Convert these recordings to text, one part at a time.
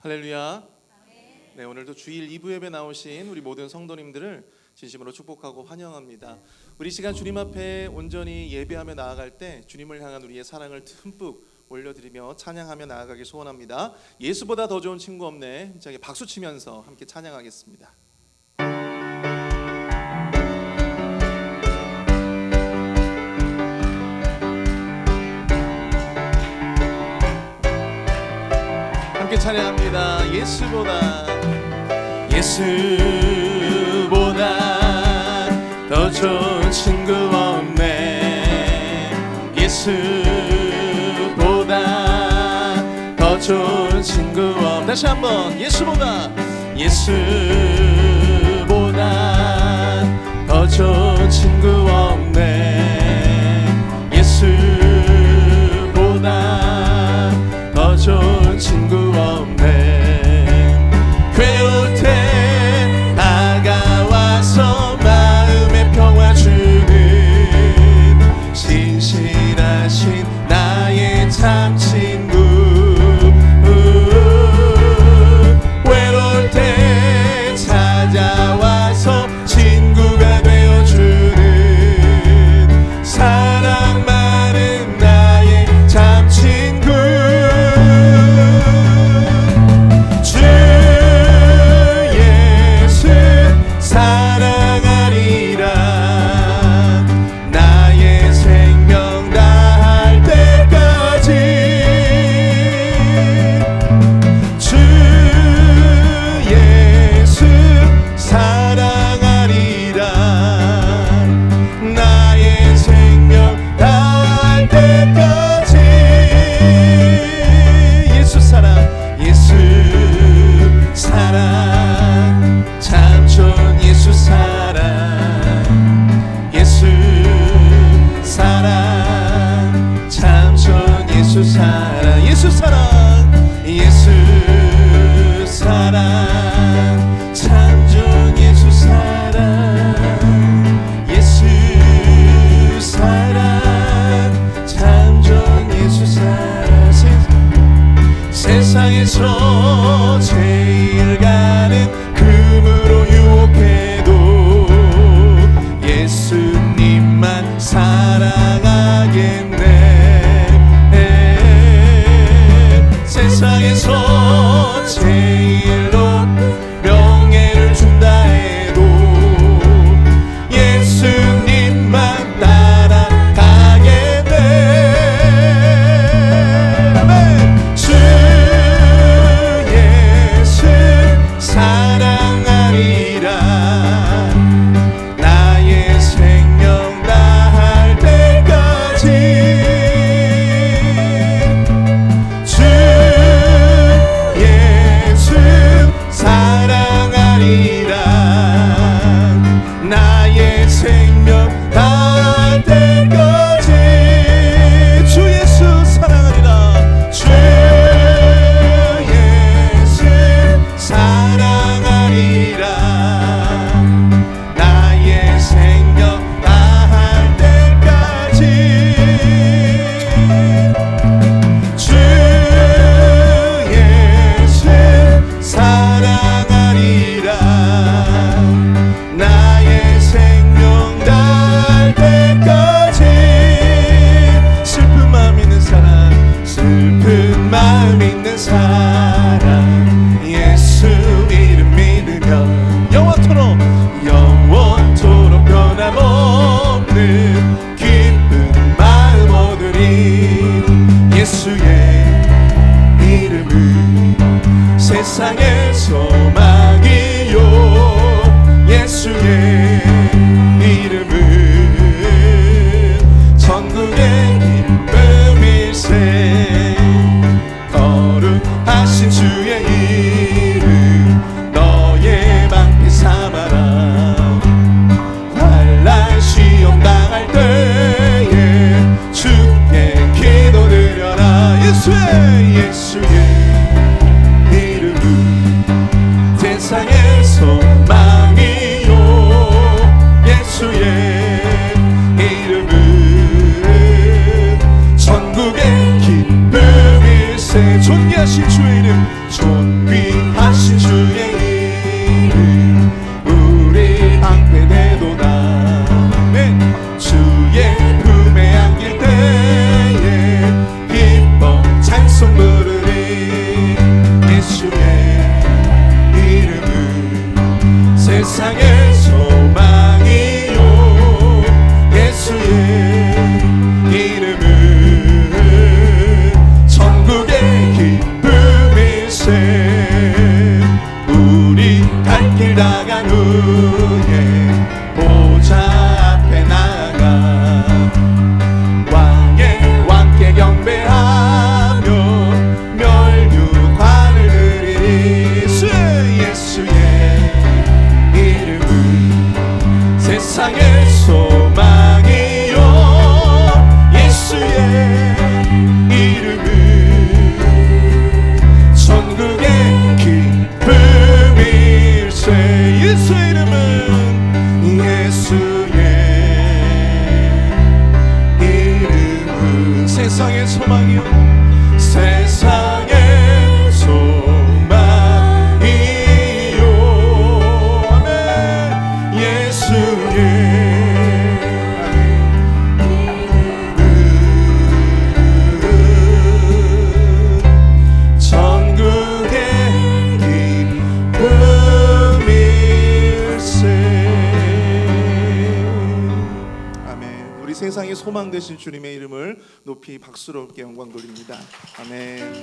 할렐루야. 네, 오늘도 주일 2부 예배 나오신 우리 모든 성도님들을 진심으로 축복하고 환영합니다. 우리 시간 주님 앞에 온전히 예배하며 나아갈 때 주님을 향한 우리의 사랑을 듬뿍 올려드리며 찬양하며 나아가기 소원합니다. 예수보다 더 좋은 친구 없네. 저기 박수 치면서 함께 찬양하겠습니다. 함께 찬양합니다. 예수보다 더 좋은 친구 없네. 예수보다 더 좋은 친구 없네. 다시 한번 예수보다 더 좋은 친구 없네. 예수보다 더 좋은 친구 없네. 괴로울 때 다가와서 마음의 평화 주는 신실하신 나의 참 친구. 외로울 때 찾아 세상의 소망이요 예수의 이름은 천국의 기쁨일세. 우리 갈 길 나간 후에 보좌 앞에 나가 왕께 경배하며 멸류관을 드리리. 예수의 이름은 세상의 소망이요 예수의 이름은 천국의 기쁨일세. 예수의 이름은 세상의 소망이요 세상의 소망이요 아멘. 예수의 천국의 기쁨일세. 아멘. 우리 세상의 소망 되신 주님의 이름을 높이 박수롭게 영광 돌립니다. 아멘.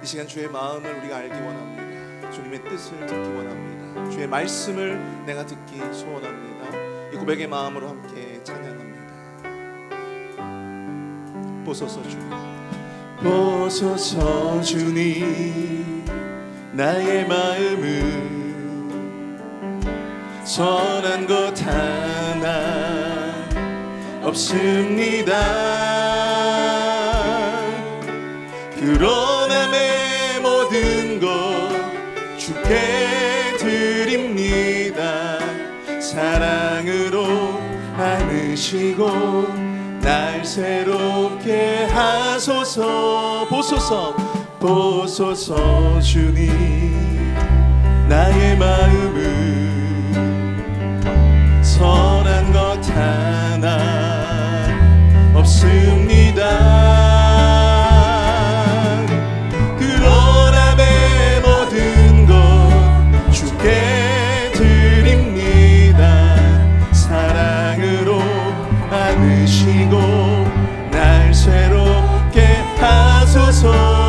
이 시간 주의 마음을 우리가 알기 원합니다. 주님의 뜻을 듣기 원합니다. 주의 말씀을 내가 듣기 소원합니다. 이 고백의 마음으로 함께 찬양합니다. 보소서 주님, 보소서 주님, 나의 마음을 선한 것 하나 없습니다. 그러나 내 모든 것 주께 드립니다. 사랑으로 안으시고 날 새롭게 하소서. 보소서 보소서 주님, 나의 마음을 선한 것 하나 없습니다. 그러나 내 모든 것 주께 드립니다. 사랑으로 안으시고 날 새롭게 하소서.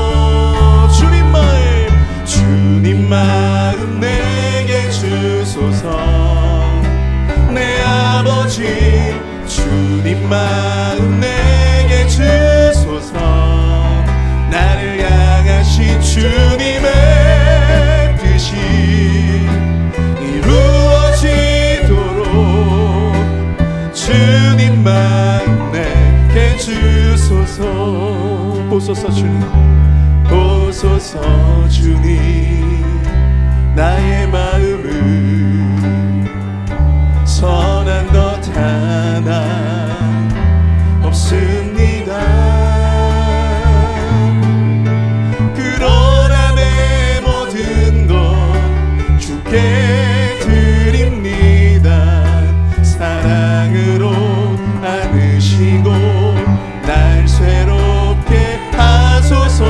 주님 마음 내게 주소서. 내 아버지 주님 마음 내게 주소서. 나를 향하신 주님의 뜻이 이루어지도록 주님 마음 내게 주소서. 보소서 주님, 보소서 주님, 나의 마음을 선한 것 하나 없습니다. 그러나 내 모든 것 주께 드립니다. 사랑으로 안으시고 날 새롭게 하소서.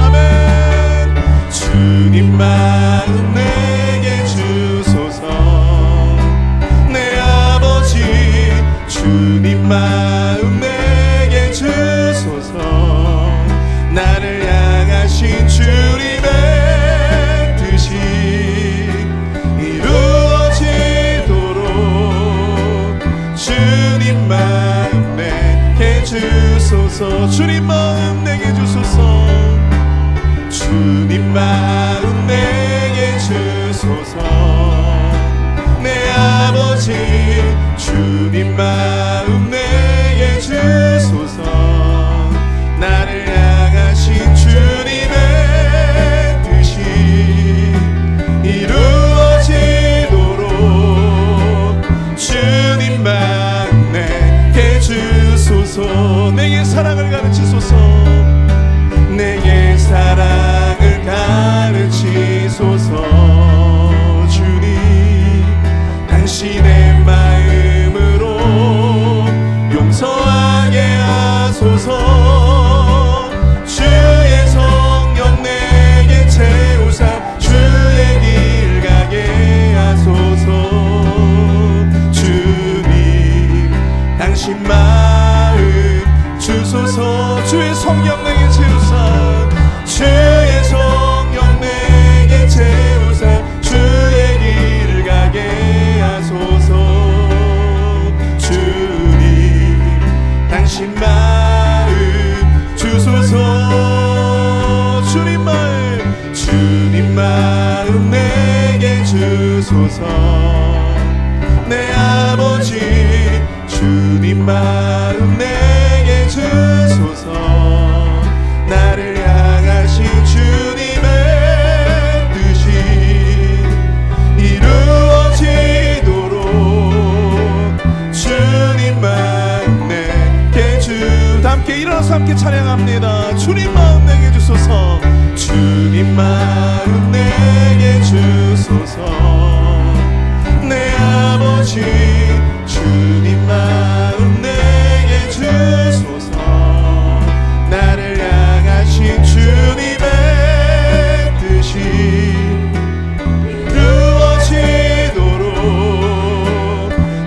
아멘. 주님 마음 내게 주소서. 주님 마음 내게 주소서. 나를 향하신 주님의 뜻이 이루어지도록 주님 마음 내게 주소서. 주님 마음 내게 주소서. 주님 마음 내게 주소서. 내 아버지 주님 마음 내게 주소서. 나를 향하신 주님의 뜻이 이루어지도록 주님 마음 내게 주소서. 내게 사랑을 가르치소서. 내게 사랑을 가르치소서. 주님 당신의 마음으로 용서하게 하소서. 주소서. 내 아버지 주님 마음 내게 주소서. 나를 향하신 주님의 뜻이 이루어지도록 주님 마음 내게 함께 일어나서 함께 찬양합니다. 주님 마음 내게 주소서. 주님 마음 내게 주소서. 내 아버지 주님 마음 내게 주소서. 나를 향하신 주님의 뜻이 이루어지도록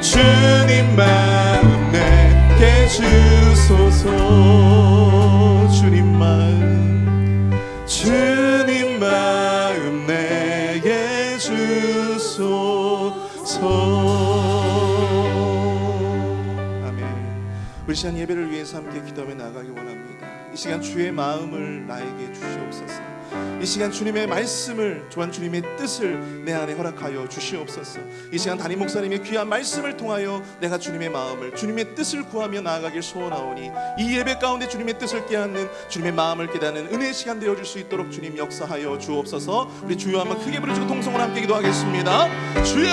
주님 마음 내게 주소서. 주님 마음 내게 주소서. 아멘. 우리 시간 예배를 위해서 함께 기도하며 나가기 원합니다. 이 시간 주의 마음을 나에게 주시옵소서. 이 시간 주님의 말씀을, 또한 주님의 뜻을 내 안에 허락하여 주시옵소서. 이 시간 담임 목사님의 귀한 말씀을 통하여 내가 주님의 마음을, 주님의 뜻을 구하며 나아가길 소원하오니 이 예배 가운데 주님의 뜻을 깨닫는, 주님의 마음을 깨닫는 은혜의 시간 되어줄 수 있도록 주님 역사하여 주옵소서. 우리 주여 한번 크게 부르시고 동성으로 함께 기도하겠습니다. 주여!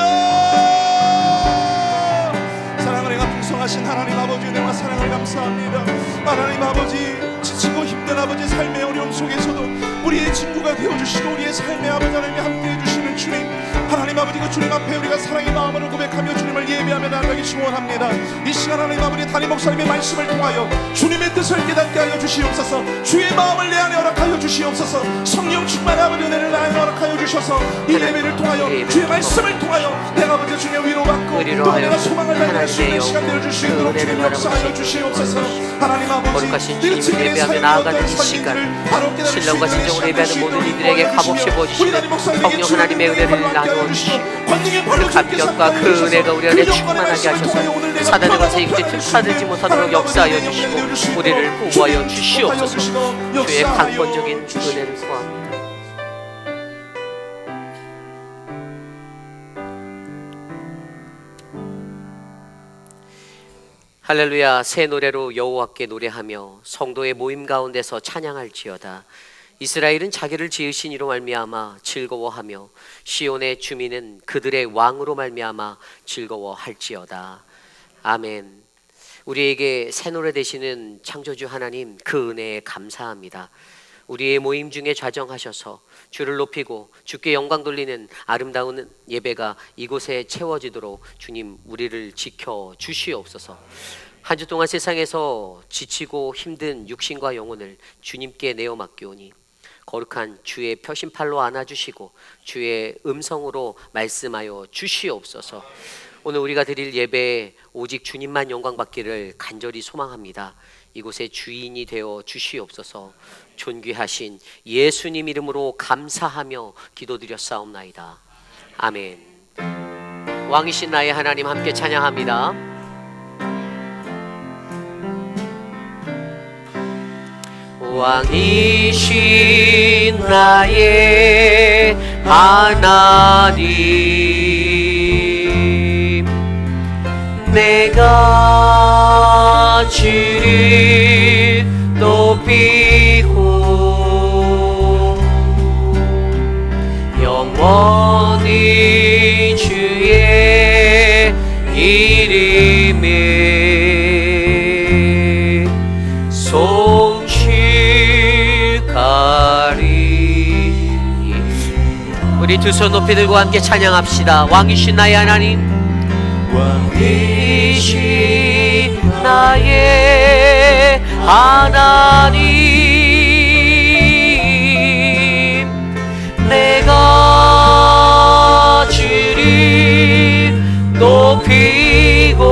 사랑을 행하 풍성하신 하나님 아버지, 은혜와 사랑을 감사합니다. 하나님 아버지, 지치고 힘든 아버지 삶의 어려움 속에서도 우리의 친구가 되어주시고 우리의 삶의 아버지 하나님이 함께해 주시는 주님, 하나님 아버지, 그 주님 앞에 우리가 사랑의 마음으로 고백하며 주님을 예배하며 나아가기 소원합니다. 이 시간 하나님 아버지, 담임 목사님의 말씀을 통하여 주님의 뜻을 깨닫게 하여 주시옵소서. 주의 마음을 내 안에 허락하여 주시옵소서. 성령 충만 아버지 은혜를 내 안에 허락하여 주셔서 이 예배를 통하여 주의 말씀을 통하여 내가 아버지 주님의 위로받고 또 내가 소망을 발견할 수 있는 시간 되어줄 수 있도록 주님 역사하여 주시옵소서. 하나님 아버지, 거룩하신 주님을 예배하며 나아가는 이 시간, 신령과 진정으로 예배하는 모든 이들에게 값없이 부어주시는 성령 하나님의 은혜를 나누어 주시고 그 감격과 그 은혜가 우리 안에 충만하게 하셔서 사단의 것에 이곳에 틈타들지 못하도록 역사하여 주시고 우리를 보호하여 주시옵소서. 주의 강권적인 은혜를 구합니다. 할렐루야. 새 노래로 여호와께 노래하며 성도의 모임 가운데서 찬양할지어다. 이스라엘은 자기를 지으신 이로 말미암아 즐거워하며 시온의 주민은 그들의 왕으로 말미암아 즐거워할지어다. 아멘. 우리에게 새 노래 되시는 창조주 하나님, 그 은혜에 감사합니다. 우리의 모임 중에 좌정하셔서 주를 높이고 주께 영광 돌리는 아름다운 예배가 이곳에 채워지도록 주님 우리를 지켜 주시옵소서. 한 주 동안 세상에서 지치고 힘든 육신과 영혼을 주님께 내어 맡기오니 거룩한 주의 표심팔로 안아주시고 주의 음성으로 말씀하여 주시옵소서. 오늘 우리가 드릴 예배에 오직 주님만 영광 받기를 간절히 소망합니다. 이곳의 주인이 되어 주시옵소서. 존귀하신 예수님 이름으로 감사하며 기도드렸사옵나이다. 아멘. 왕이신 나의 하나님 함께 찬양합니다. 왕이신 나의 하나님, 내가 주를 높이고 영원히 주의 이름을 우리 두 손 높이 들고 함께 찬양합시다. 왕이신 나의 하나님, 왕이신 나의 하나님, 내가 주를 높이고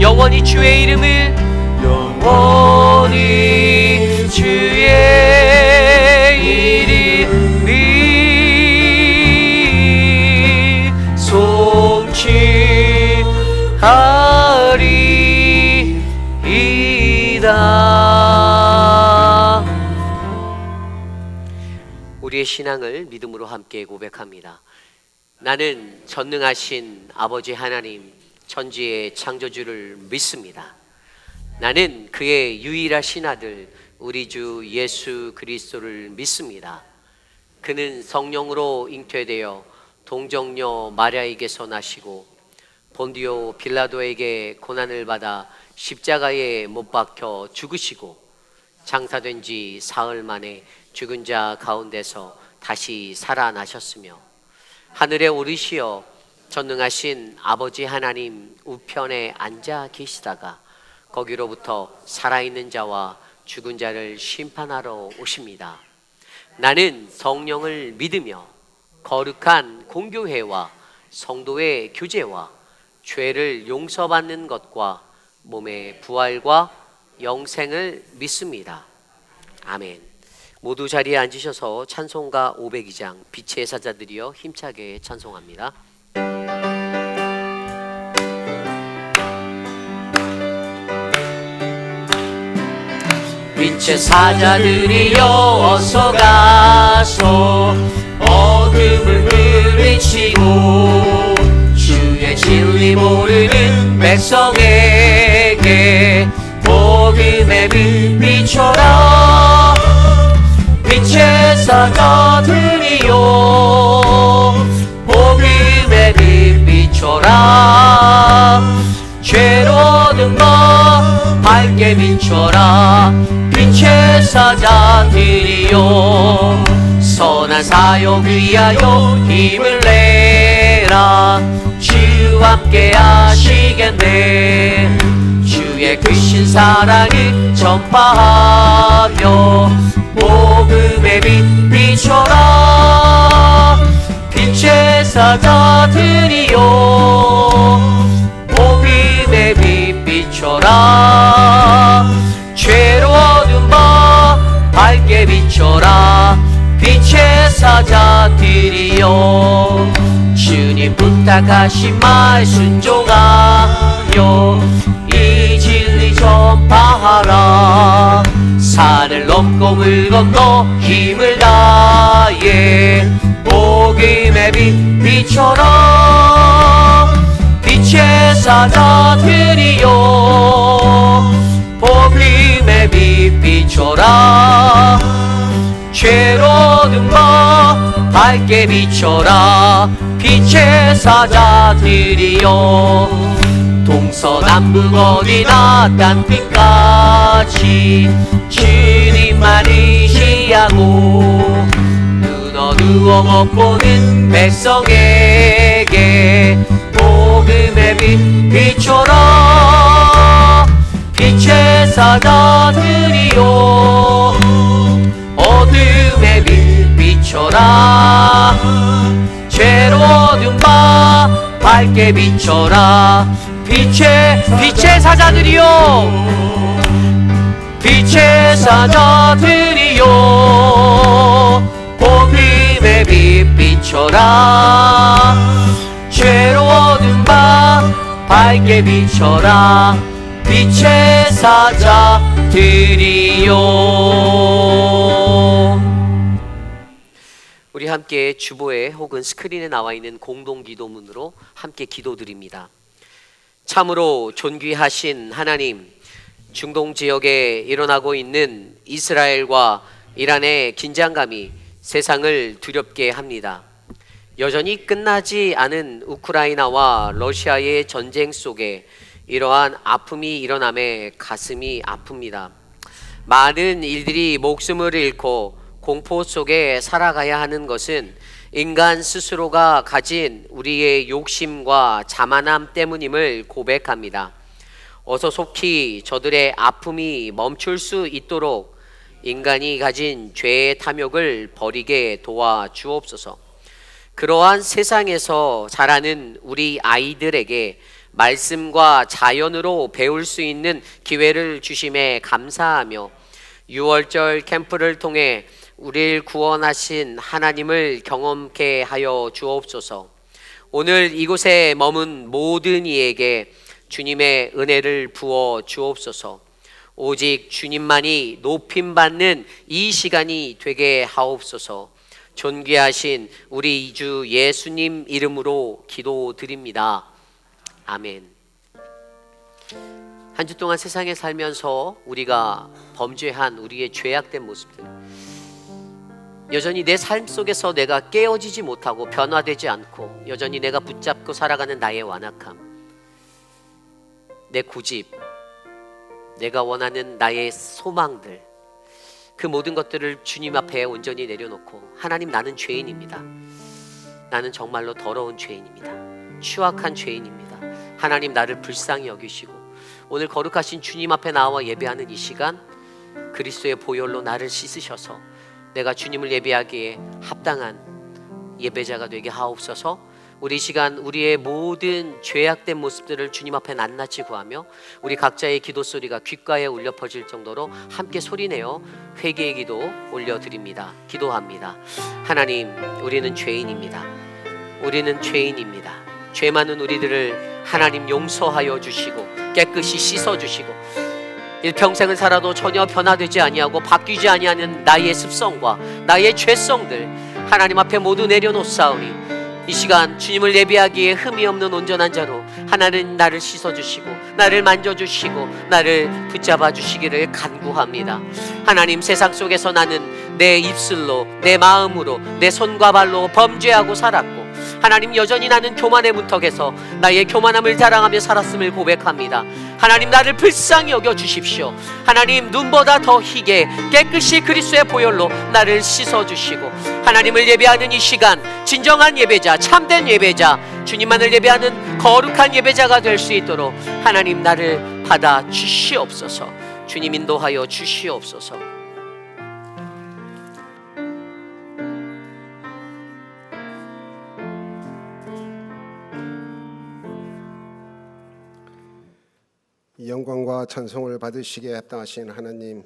영원히 주의 이름을, 영원히 주의 우리의 신앙을 믿음으로 함께 고백합니다. 나는 전능하신 아버지 하나님, 천지의 창조주를 믿습니다. 나는 그의 유일하신 아들 우리 주 예수 그리스도를 믿습니다. 그는 성령으로 잉태되어 동정녀 마리아에게서 나시고 본디오 빌라도에게 고난을 받아 십자가에 못 박혀 죽으시고 장사된 지 사흘 만에 죽은 자 가운데서 다시 살아나셨으며 하늘에 오르시어 전능하신 아버지 하나님 우편에 앉아 계시다가 거기로부터 살아있는 자와 죽은 자를 심판하러 오십니다. 나는 성령을 믿으며 거룩한 공교회와 성도의 교제와 죄를 용서받는 것과 몸의 부활과 영생을 믿습니다. 아멘. 모두 자리에 앉으셔서 찬송가 502장 빛의 사자들이여 힘차게 찬송합니다. 빛의 사자들이여 어서 가서 어둠을 물리치고 주의 진리 모르는 백성에게 복음의 빛 비춰라. 빛의 사자들이여 복음의 빛 비춰라. 죄로든 바 밝게 비춰라. 빛의 사자들이여 선한 사역 위하여 힘을 내라. 주와 함께 하시겠네. 주의 크신 사랑을 전파하며 복음의 빛 비춰라. 빛의 사자들이여 복음의 빛 비춰라. 죄로 어두운 바 밝게 비춰라. 빛의 사자들이여 주님 부탁하신 말 순종하여 이 진리 전파하라. 산을 넘고 물 건너 힘을 다해 복음의 빛 비춰라. 빛의 사자들이여 복음의 빛 비춰라. 죄로든 바 밝게 비춰라. 빛의 사자들이여 동서남북 어디나 땅끝까지 주님만 의지하고 눈 어두워 못 보는 백성에게 복음의 빛 비춰라. 빛의 사자들이여 어둠의 빛 비춰라. 죄로 어두운 바 밝게 비춰라. 빛의 사자들이여 빛의 사자들이여 복음의 빛 비춰라. 죄로 어두운 바 밝게 비춰라. 빛의 사자들이여. 우리 함께 주보에 혹은 스크린에 나와 있는 공동 기도문으로 함께 기도드립니다. 참으로 존귀하신 하나님, 중동 지역에 일어나고 있는 이스라엘과 이란의 긴장감이 세상을 두렵게 합니다. 여전히 끝나지 않은 우크라이나와 러시아의 전쟁 속에 이러한 아픔이 일어남에 가슴이 아픕니다. 많은 일들이 목숨을 잃고 공포 속에 살아가야 하는 것은 인간 스스로가 가진 우리의 욕심과 자만함 때문임을 고백합니다. 어서 속히 저들의 아픔이 멈출 수 있도록 인간이 가진 죄의 탐욕을 버리게 도와 주옵소서. 그러한 세상에서 자라는 우리 아이들에게 말씀과 자연으로 배울 수 있는 기회를 주심에 감사하며 6월절 캠프를 통해 우리를 구원하신 하나님을 경험케 하여 주옵소서. 오늘 이곳에 머문 모든 이에게 주님의 은혜를 부어 주옵소서. 오직 주님만이 높임받는 이 시간이 되게 하옵소서. 존귀하신 우리 이주 예수님 이름으로 기도드립니다. 아멘. 한 주 동안 세상에 살면서 우리가 범죄한 우리의 죄악된 모습들, 여전히 내 삶 속에서 내가 깨어지지 못하고 변화되지 않고 여전히 내가 붙잡고 살아가는 나의 완악함, 내 고집, 내가 원하는 나의 소망들, 그 모든 것들을 주님 앞에 온전히 내려놓고, 하나님, 나는 죄인입니다. 나는 정말로 더러운 죄인입니다. 추악한 죄인입니다. 하나님, 나를 불쌍히 여기시고 오늘 거룩하신 주님 앞에 나와 예배하는 이 시간, 그리스도의 보혈로 나를 씻으셔서 내가 주님을 예배하기에 합당한 예배자가 되게 하옵소서. 우리 시간 우리의 모든 죄악된 모습들을 주님 앞에 낱낱이 구하며 우리 각자의 기도 소리가 귓가에 울려 퍼질 정도로 함께 소리내어 회개의 기도 올려드립니다. 기도합니다. 하나님, 우리는 죄인입니다. 우리는 죄인입니다. 죄 많은 우리들을 하나님 용서하여 주시고 깨끗이 씻어주시고 일평생을 살아도 전혀 변화되지 아니하고 바뀌지 아니하는 나의 습성과 나의 죄성들 하나님 앞에 모두 내려놓사오니 이 시간 주님을 예배하기에 흠이 없는 온전한 자로 하나님 나를 씻어주시고 나를 만져주시고 나를 붙잡아 주시기를 간구합니다. 하나님, 세상 속에서 나는 내 입술로 내 마음으로 내 손과 발로 범죄하고 살았고 하나님, 여전히 나는 교만의 문턱에서 나의 교만함을 자랑하며 살았음을 고백합니다. 하나님, 나를 불쌍히 여겨주십시오. 하나님, 눈보다 더 희게 깨끗이 그리스도의 보혈로 나를 씻어주시고 하나님을 예배하는 이 시간 진정한 예배자, 참된 예배자, 주님만을 예배하는 거룩한 예배자가 될 수 있도록 하나님, 나를 받아 주시옵소서. 주님 인도하여 주시옵소서. 영광과 찬송을 받으시기에 합당하신 하나님,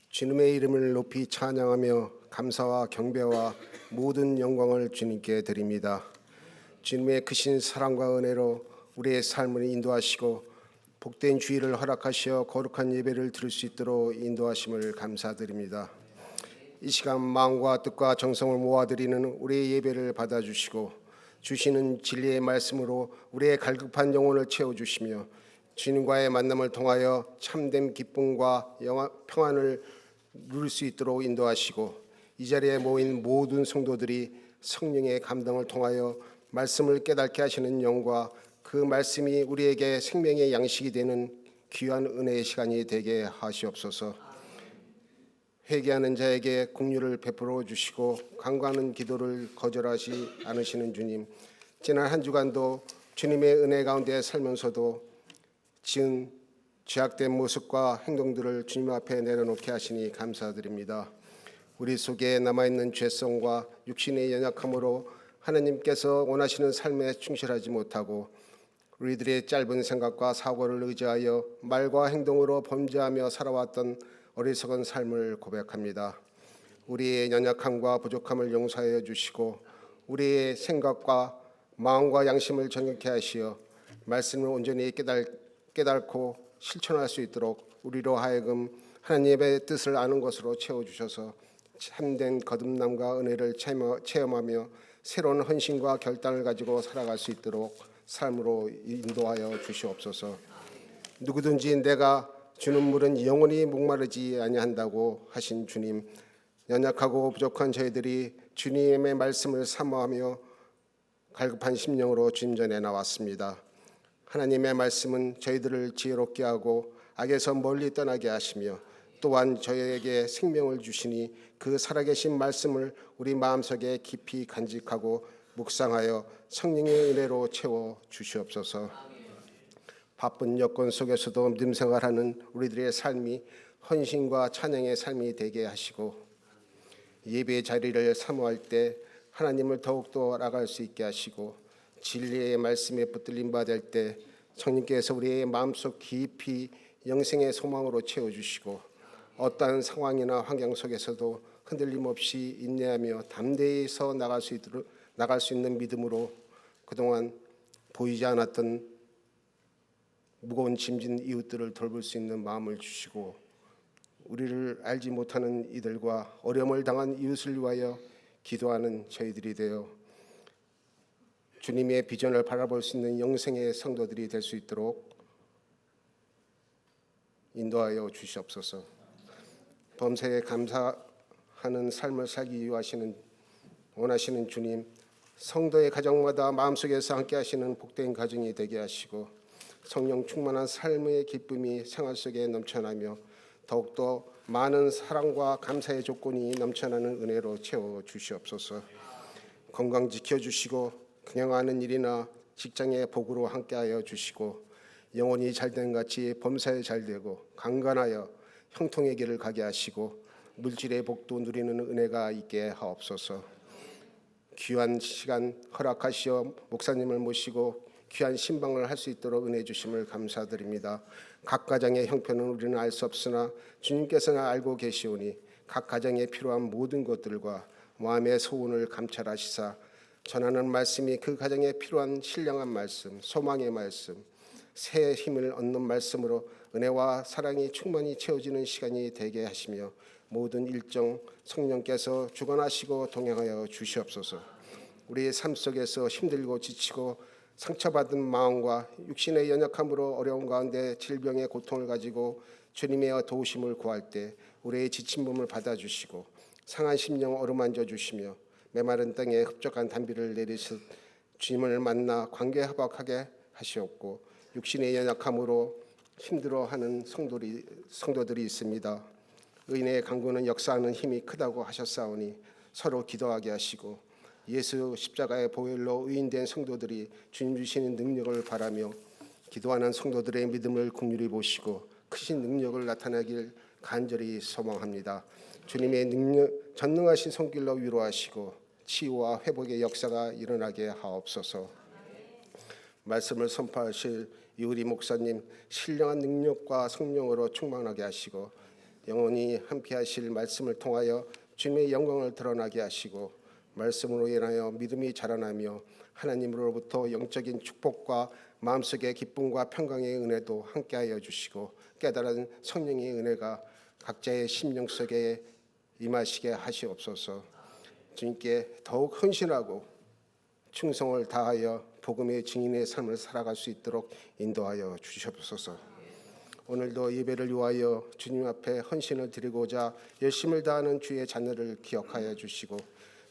주님의 이름을 높이 찬양하며 감사와 경배와 모든 영광을 주님께 드립니다. 주님의 크신 사랑과 은혜로 우리의 삶을 인도하시고 복된 주의를 허락하시어 거룩한 예배를 드릴 수 있도록 인도하심을 감사드립니다. 이 시간 마음과 뜻과 정성을 모아드리는 우리의 예배를 받아주시고 주시는 진리의 말씀으로 우리의 갈급한 영혼을 채워주시며 주님과의 만남을 통하여 참된 기쁨과 평안을 누릴 수 있도록 인도하시고 이 자리에 모인 모든 성도들이 성령의 감동을 통하여 말씀을 깨닫게 하시는 영과 그 말씀이 우리에게 생명의 양식이 되는 귀한 은혜의 시간이 되게 하시옵소서. 회개하는 자에게 긍휼을 베풀어 주시고 간구하는 기도를 거절하지 않으시는 주님, 지난 한 주간도 주님의 은혜 가운데 살면서도 지은 죄악된 모습과 행동들을 주님 앞에 내려놓게 하시니 감사드립니다. 우리 속에 남아있는 죄성과 육신의 연약함으로 하나님께서 원하시는 삶에 충실하지 못하고 우리들의 짧은 생각과 사고를 의지하여 말과 행동으로 범죄하며 살아왔던 어리석은 삶을 고백합니다. 우리의 연약함과 부족함을 용서하여 주시고 우리의 생각과 마음과 양심을 정결케 하시어 말씀을 온전히 깨닫고 실천할 수 있도록 우리로 하여금 하나님의 뜻을 아는 것으로 채워주셔서 참된 거듭남과 은혜를 체험하며 새로운 헌신과 결단을 가지고 살아갈 수 있도록 삶으로 인도하여 주시옵소서. 누구든지 내가 주는 물은 영원히 목마르지 아니한다고 하신 주님, 연약하고 부족한 저희들이 주님의 말씀을 사모하며 갈급한 심령으로 주님 전에 나왔습니다. 하나님의 말씀은 저희들을 지혜롭게 하고 악에서 멀리 떠나게 하시며 또한 저희에게 생명을 주시니 그 살아계신 말씀을 우리 마음속에 깊이 간직하고 묵상하여 성령의 은혜로 채워 주시옵소서. 바쁜 여건 속에서도 믿음 생활하는 우리들의 삶이 헌신과 찬양의 삶이 되게 하시고 예배의 자리를 사모할 때 하나님을 더욱더 알아갈 수 있게 하시고 진리의 말씀에 붙들림 받을 때 성령께서 우리의 마음속 깊이 영생의 소망으로 채워주시고 어떠한 상황이나 환경 속에서도 흔들림 없이 인내하며 담대히 서 나갈 수 있는 믿음으로 그동안 보이지 않았던 무거운 짐진 이웃들을 돌볼 수 있는 마음을 주시고 우리를 알지 못하는 이들과 어려움을 당한 이웃을 위하여 기도하는 저희들이 되어 주님의 비전을 바라볼 수 있는 영생의 성도들이 될 수 있도록 인도하여 주시옵소서. 범사에 감사하는 삶을 살기 원하시는 주님, 성도의 가정마다 마음속에서 함께하시는 복된 가정이 되게 하시고 성령 충만한 삶의 기쁨이 생활 속에 넘쳐나며 더욱더 많은 사랑과 감사의 조건이 넘쳐나는 은혜로 채워 주시옵소서. 건강 지켜주시고 그냥하는 일이나 직장의 복으로 함께하여 주시고 영혼이 잘된 같이 범사에 잘되고 강건하여 형통의 길을 가게 하시고 물질의 복도 누리는 은혜가 있게 하옵소서. 귀한 시간 허락하시어 목사님을 모시고 귀한 신방을 할 수 있도록 은혜 주심을 감사드립니다. 각 가정의 형편은 우리는 알 수 없으나 주님께서는 알고 계시오니 각 가정에 필요한 모든 것들과 마음의 소원을 감찰하시사 전하는 말씀이 그 가정에 필요한 신령한 말씀, 소망의 말씀, 새 힘을 얻는 말씀으로 은혜와 사랑이 충만히 채워지는 시간이 되게 하시며 모든 일정 성령께서 주관하시고 동행하여 주시옵소서. 우리의 삶 속에서 힘들고 지치고 상처받은 마음과 육신의 연약함으로 어려운 가운데 질병의 고통을 가지고 주님의 도우심을 구할 때 우리의 지친 몸을 받아주시고 상한 심령 어루만져 주시며 메마른 땅에 흡족한 단비를 내리실 주님을 만나 관계화박하게 하시옵고 육신의 연약함으로 힘들어하는 성도들이 있습니다. 의인의 강구는 역사하는 힘이 크다고 하셨사오니 서로 기도하게 하시고 예수 십자가의 보혈로 의인된 성도들이 주님 주시는 능력을 바라며 기도하는 성도들의 믿음을 긍휼히 보시고 크신 능력을 나타내길 간절히 소망합니다. 주님의 전능하신 손길로 위로하시고 치유와 회복의 역사가 일어나게 하옵소서. 말씀을 선포하실 이우리 목사님 신령한 능력과 성령으로 충만하게 하시고 영원히 함께하실 말씀을 통하여 주님의 영광을 드러나게 하시고 말씀으로 인하여 믿음이 자라나며 하나님으로부터 영적인 축복과 마음속의 기쁨과 평강의 은혜도 함께하여 주시고 깨달은 성령의 은혜가 각자의 심령 속에 임하시게 하시옵소서. 주님께 더욱 헌신하고 충성을 다하여 복음의 증인의 삶을 살아갈 수 있도록 인도하여 주시옵소서. 오늘도 예배를 위하여 주님 앞에 헌신을 드리고자 열심을 다하는 주의 자녀를 기억하여 주시고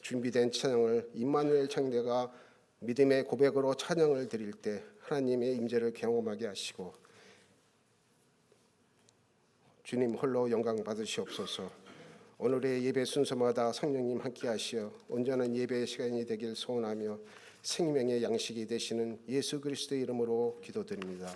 준비된 찬양을 임마누엘 창대가 믿음의 고백으로 찬양을 드릴 때 하나님의 임재를 경험하게 하시고 주님 홀로 영광 받으시옵소서. 오늘의 예배 순서마다 성령님 함께 하시어 온전한 예배의 시간이 되길 소원하며 생명의 양식이 되시는 예수 그리스도의 이름으로 기도드립니다.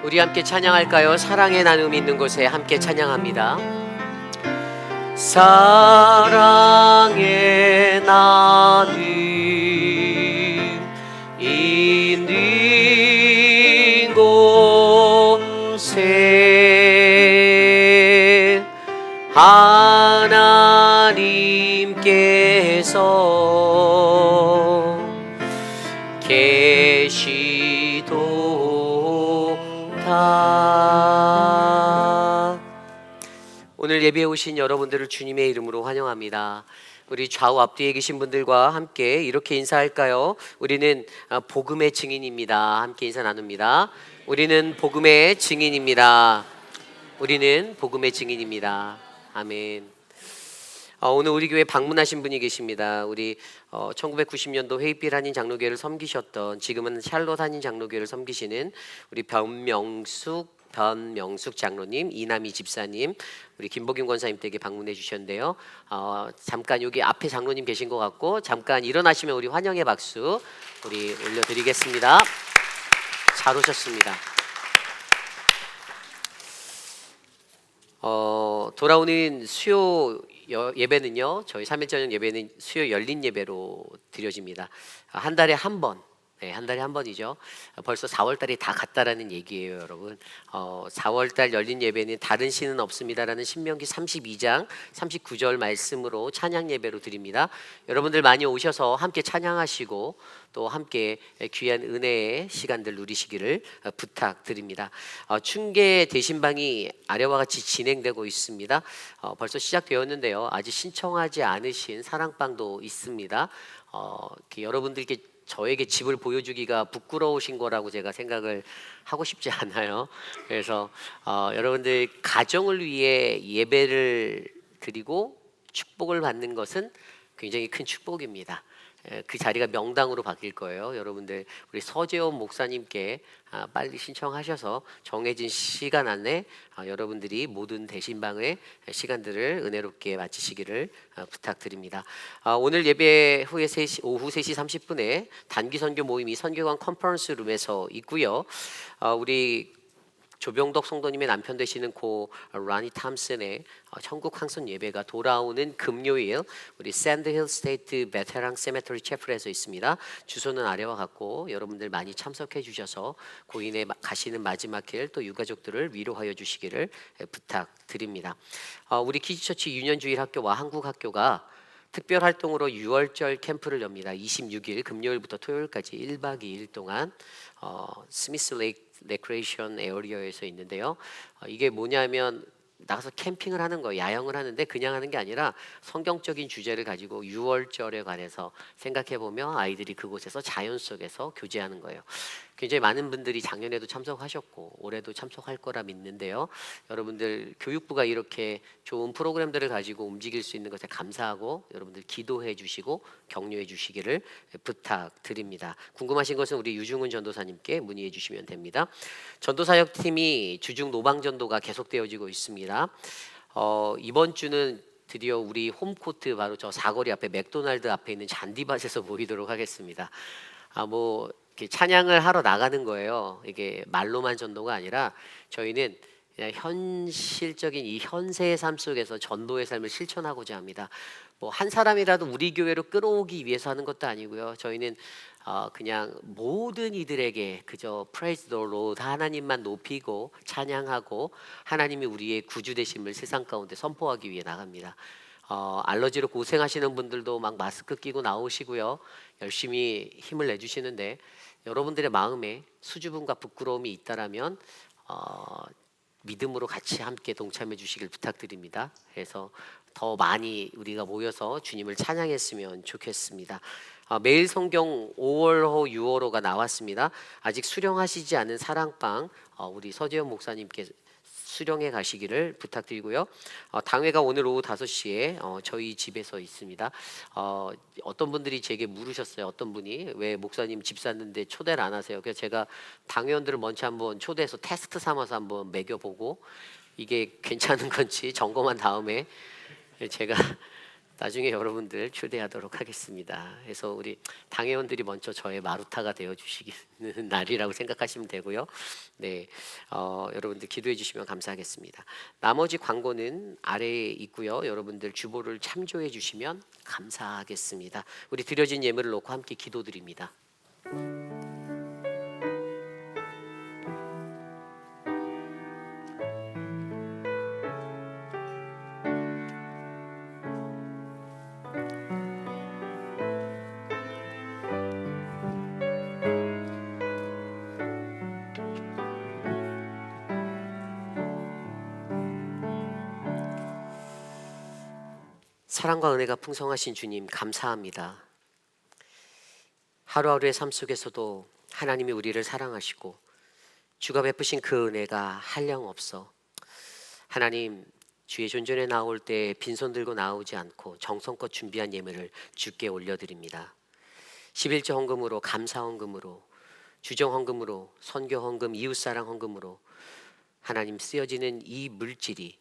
우리 함께 찬양할까요? 사랑의 나눔이 있는 곳에 함께 찬양합니다. 사랑의 나눔 있는 곳에 하나님께서 계시도다. 오늘 예배에 오신 여러분들을 주님의 이름으로 환영합니다. 우리 좌우 앞뒤에 계신 분들과 함께 이렇게 인사할까요? 우리는 복음의 증인입니다. 함께 인사 나눕니다. 우리는 복음의 증인입니다. 우리는 복음의 증인입니다. 아멘. 오늘 우리 교회 방문하신 분이 계십니다. 우리 1990년도 회의필 한인 장로교회를 섬기셨던, 지금은 샬롯 한인 장로교회를 섬기시는 우리 변명숙 장로님, 이남희 집사님, 우리 김복임 권사님 댁에 방문해 주셨는데요. 잠깐 여기 앞에 장로님 계신 것 같고, 잠깐 일어나시면 우리 환영의 박수 우리 올려드리겠습니다. 잘 오셨습니다. 돌아오는 수요 예배는요, 저희 3일 저녁 예배는 수요 열린 예배로 드려집니다. 한 달에 한 번. 네, 한 달에 한 번이죠. 벌써 4월달이 다 갔다라는 얘기예요, 여러분. 4월달 열린 예배는 다른 신은 없습니다라는 신명기 32장 39절 말씀으로 찬양 예배로 드립니다. 여러분들 많이 오셔서 함께 찬양하시고 또 함께 귀한 은혜의 시간들 누리시기를 부탁드립니다. 춘계 대신방이 아래와 같이 진행되고 있습니다. 벌써 시작되었는데요. 아직 신청하지 않으신 사랑방도 있습니다. 여러분들께 저에게 집을 보여주기가 부끄러우신 거라고 제가 생각을 하고 싶지 않아요. 그래서 여러분들 가정을 위해 예배를 드리고 축복을 받는 것은 굉장히 큰 축복입니다. 그 자리가 명당으로 바뀔 거예요. 여러분들 우리 서재원 목사님께 빨리 신청하셔서 정해진 시간 안에 여러분들이 모든 대신방의 시간들을 은혜롭게 마치시기를 부탁드립니다. 오늘 예배 후에 오후 3시 30분에 단기 선교 모임이 선교관 컨퍼런스 룸에서 있고요. 우리 조병덕 성도님의 남편 되시는 고 라니 탐슨의 천국 항선 예배가 돌아오는 금요일 우리 샌드힐 스테이트 베테랑 세메터리 채플에서 있습니다. 주소는 아래와 같고 여러분들 많이 참석해 주셔서 고인의 가시는 마지막 길 또 유가족들을 위로하여 주시기를 부탁드립니다. 우리 키즈처치 유년주일학교와 한국학교가 특별 활동으로 6월절 캠프를 엽니다. 26일 금요일부터 토요일까지 1박 2일 동안 스미스 레이크 레크레이션 에어리어에서 있는데요. 이게 뭐냐면 나가서 캠핑을 하는 거예요. 야영을 하는데 그냥 하는 게 아니라 성경적인 주제를 가지고 6월절에 관해서 생각해보며 아이들이 그곳에서 자연 속에서 교제하는 거예요. 굉장히 많은 분들이 작년에도 참석하셨고 올해도 참석할 거라 믿는데요. 여러분들 교육부가 이렇게 좋은 프로그램들을 가지고 움직일 수 있는 것에 감사하고 여러분들 기도해 주시고 격려해 주시기를 부탁드립니다. 궁금하신 것은 우리 유중훈 전도사님께 문의해 주시면 됩니다. 전도사역팀이 주중 노방전도가 계속되어지고 있습니다. 이번 주는 드디어 우리 홈코트 바로 저 사거리 앞에 맥도날드 앞에 있는 잔디밭에서 모이도록 하겠습니다. 이렇게 찬양을 하러 나가는 거예요. 이게 말로만 전도가 아니라 저희는 그냥 현실적인 이 현세의 삶 속에서 전도의 삶을 실천하고자 합니다. 한 사람이라도 우리 교회로 끌어오기 위해서 하는 것도 아니고요. 저희는 그냥 모든 이들에게 그저 praise the Lord 하나님만 높이고 찬양하고 하나님이 우리의 구주 되심을 세상 가운데 선포하기 위해 나갑니다. 알러지로 고생하시는 분들도 막 마스크 끼고 나오시고요. 열심히 힘을 내주시는데 여러분들의 마음에 수줍음과 부끄러움이 있다라면 믿음으로 같이 함께 동참해 주시길 부탁드립니다. 그래서 더 많이 우리가 모여서 주님을 찬양했으면 좋겠습니다. 매일 성경 5월호 6월호가 나왔습니다. 아직 수령하시지 않은 사랑방 우리 서재현 목사님께 수령해 가시기를 부탁드리고요. 당회가 오늘 오후 5시에 저희 집에서 있습니다. 어떤 분들이 제게 물으셨어요. 어떤 분이 왜 목사님 집 샀는데 초대를 안 하세요? 그래서 제가 당회원들을 먼저 한번 초대해서 테스트 삼아서 한번 매겨보고 이게 괜찮은 건지 점검한 다음에 제가 나중에 여러분들 초대하도록 하겠습니다. 그래서 우리 당회원들이 먼저 저의 마루타가 되어 주시는 날이라고 생각하시면 되고요. 네, 여러분들 기도해 주시면 감사하겠습니다. 나머지 광고는 아래에 있고요. 여러분들 주보를 참조해 주시면 감사하겠습니다. 우리 드려진 예물을 놓고 함께 기도드립니다. 사랑과 은혜가 풍성하신 주님 감사합니다. 하루하루의 삶 속에서도 하나님이 우리를 사랑하시고 주가 베푸신 그 은혜가 한량없어 하나님 주의 존전에 나올 때 빈손 들고 나오지 않고 정성껏 준비한 예물을 주께 올려드립니다. 11조 헌금으로, 감사 헌금으로, 주정 헌금으로, 선교 헌금, 이웃사랑 헌금으로 하나님 쓰여지는 이 물질이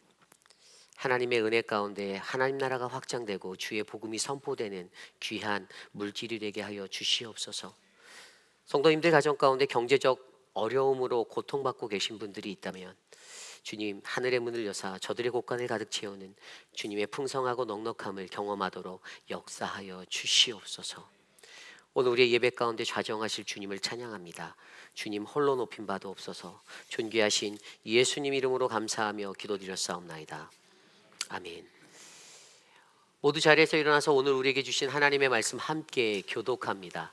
하나님의 은혜 가운데 하나님 나라가 확장되고 주의 복음이 선포되는 귀한 물질이 되게 하여 주시옵소서. 성도님들 가정 가운데 경제적 어려움으로 고통받고 계신 분들이 있다면 주님 하늘의 문을 여사 저들의 곳간을 가득 채우는 주님의 풍성하고 넉넉함을 경험하도록 역사하여 주시옵소서. 오늘 우리의 예배 가운데 좌정하실 주님을 찬양합니다. 주님 홀로 높임 바도 없어서 존귀하신 예수님 이름으로 감사하며 기도드렸사옵나이다. 아멘. 모두 자리에서 일어나서 오늘 우리에게 주신 하나님의 말씀 함께 교독합니다.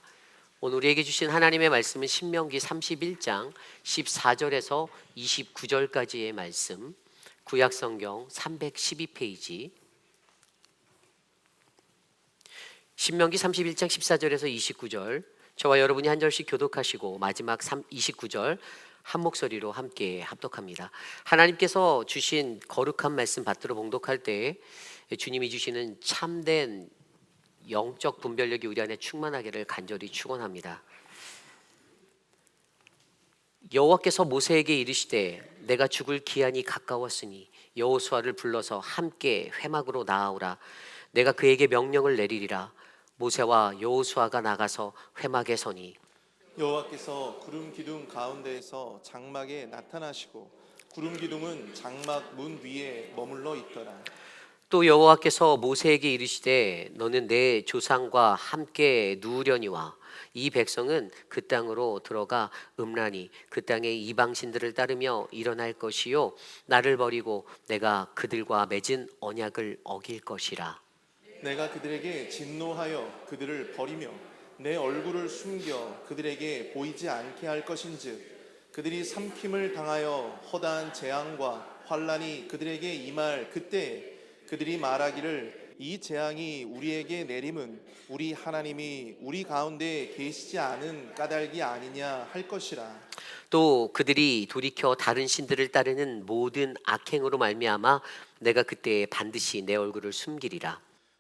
오늘 우리에게 주신 하나님의 말씀은 신명기 31장 14절에서 29절까지의 말씀, 구약성경 312페이지, 신명기 31장 14절에서 29절, 저와 여러분이 한 절씩 교독하시고 마지막 29절 한 목소리로 함께 합독합니다. 하나님께서 주신 거룩한 말씀 받들어 봉독할 때 주님이 주시는 참된 영적 분별력이 우리 안에 충만하기를 간절히 축원합니다. 여호와께서 모세에게 이르시되 내가 죽을 기한이 가까웠으니 여호수아를 불러서 함께 회막으로 나아오라. 내가 그에게 명령을 내리리라. 모세와 여호수아가 나가서 회막에 서니 여호와께서 구름 기둥 가운데에서 장막에 나타나시고 구름 기둥은 장막 문 위에 머물러 있더라. 또 여호와께서 모세에게 이르시되 너는 내 조상과 함께 누우려니와 이 백성은 그 땅으로 들어가 음란히 그 땅의 이방신들을 따르며 일어날 것이요 나를 버리고 내가 그들과 맺은 언약을 어길 것이라. 내가 그들에게 진노하여 그들을 버리며 내 얼굴을 숨겨 그들에게 보이지 않게 할 것인즉 그들이 삼킴을 당하여 허다한 재앙과 환난이 그들에게 임할 그때 그들이 말하기를 이 재앙이 우리에게 내림은 우리 하나님이 우리 가운데 계시지 않은 까닭이 아니냐 할 것이라. 또 그들이 돌이켜 다른 신들을 따르는 모든 악행으로 말미암아 내가 그때 반드시 내 얼굴을 숨기리라.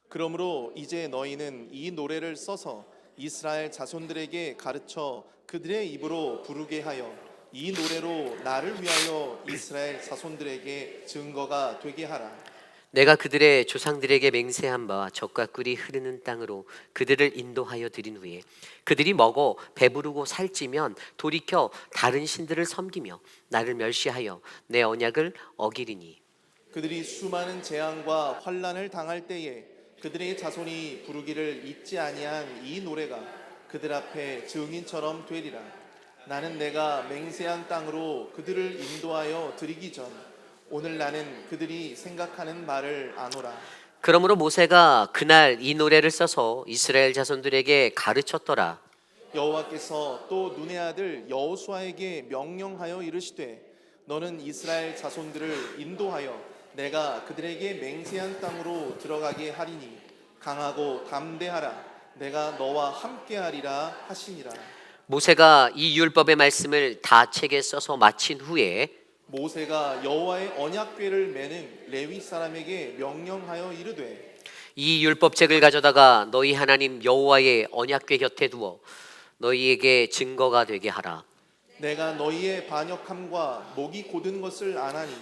그러므로 이제 너희는 이 노래를 써서 이스라엘 자손들에게 가르쳐 그들의 입으로 부르게 하여 이 노래로 나를 위하여 이스라엘 자손들에게 증거가 되게 하라. 내가 그들의 조상들에게 맹세한 바 젖과 꿀이 흐르는 땅으로 그들을 인도하여 드린 후에 그들이 먹어 배부르고 살찌면 돌이켜 다른 신들을 섬기며 나를 멸시하여 내 언약을 어기리니 그들이 수많은 재앙과 환난을 당할 때에 그들의 자손이 부르기를 잊지 아니한 이 노래가 그들 앞에 증인처럼 되리라. 나는 내가 맹세한 땅으로 그들을 인도하여 드리기 전 오늘 나는 그들이 생각하는 말을 아노라. 그러므로 모세가 그날 이 노래를 써서 이스라엘 자손들에게 가르쳤더라. 여호와께서 또 눈의 아들 여호수아에게 명령하여 이르시되 너는 이스라엘 자손들을 인도하여 내가 그들에게 맹세한 땅으로 들어가게 하리니 강하고 담대하라. 내가 너와 함께하리라 하시니라. 모세가 이 율법의 말씀을 다 책에 써서 마친 후에 모세가 여호와의 언약궤를 매는 레위 사람에게 명령하여 이르되 이 율법책을 가져다가 너희 하나님 여호와의 언약궤 곁에 두어 너희에게 증거가 되게 하라. 내가 너희의 반역함과 목이 곧은 것을 아나니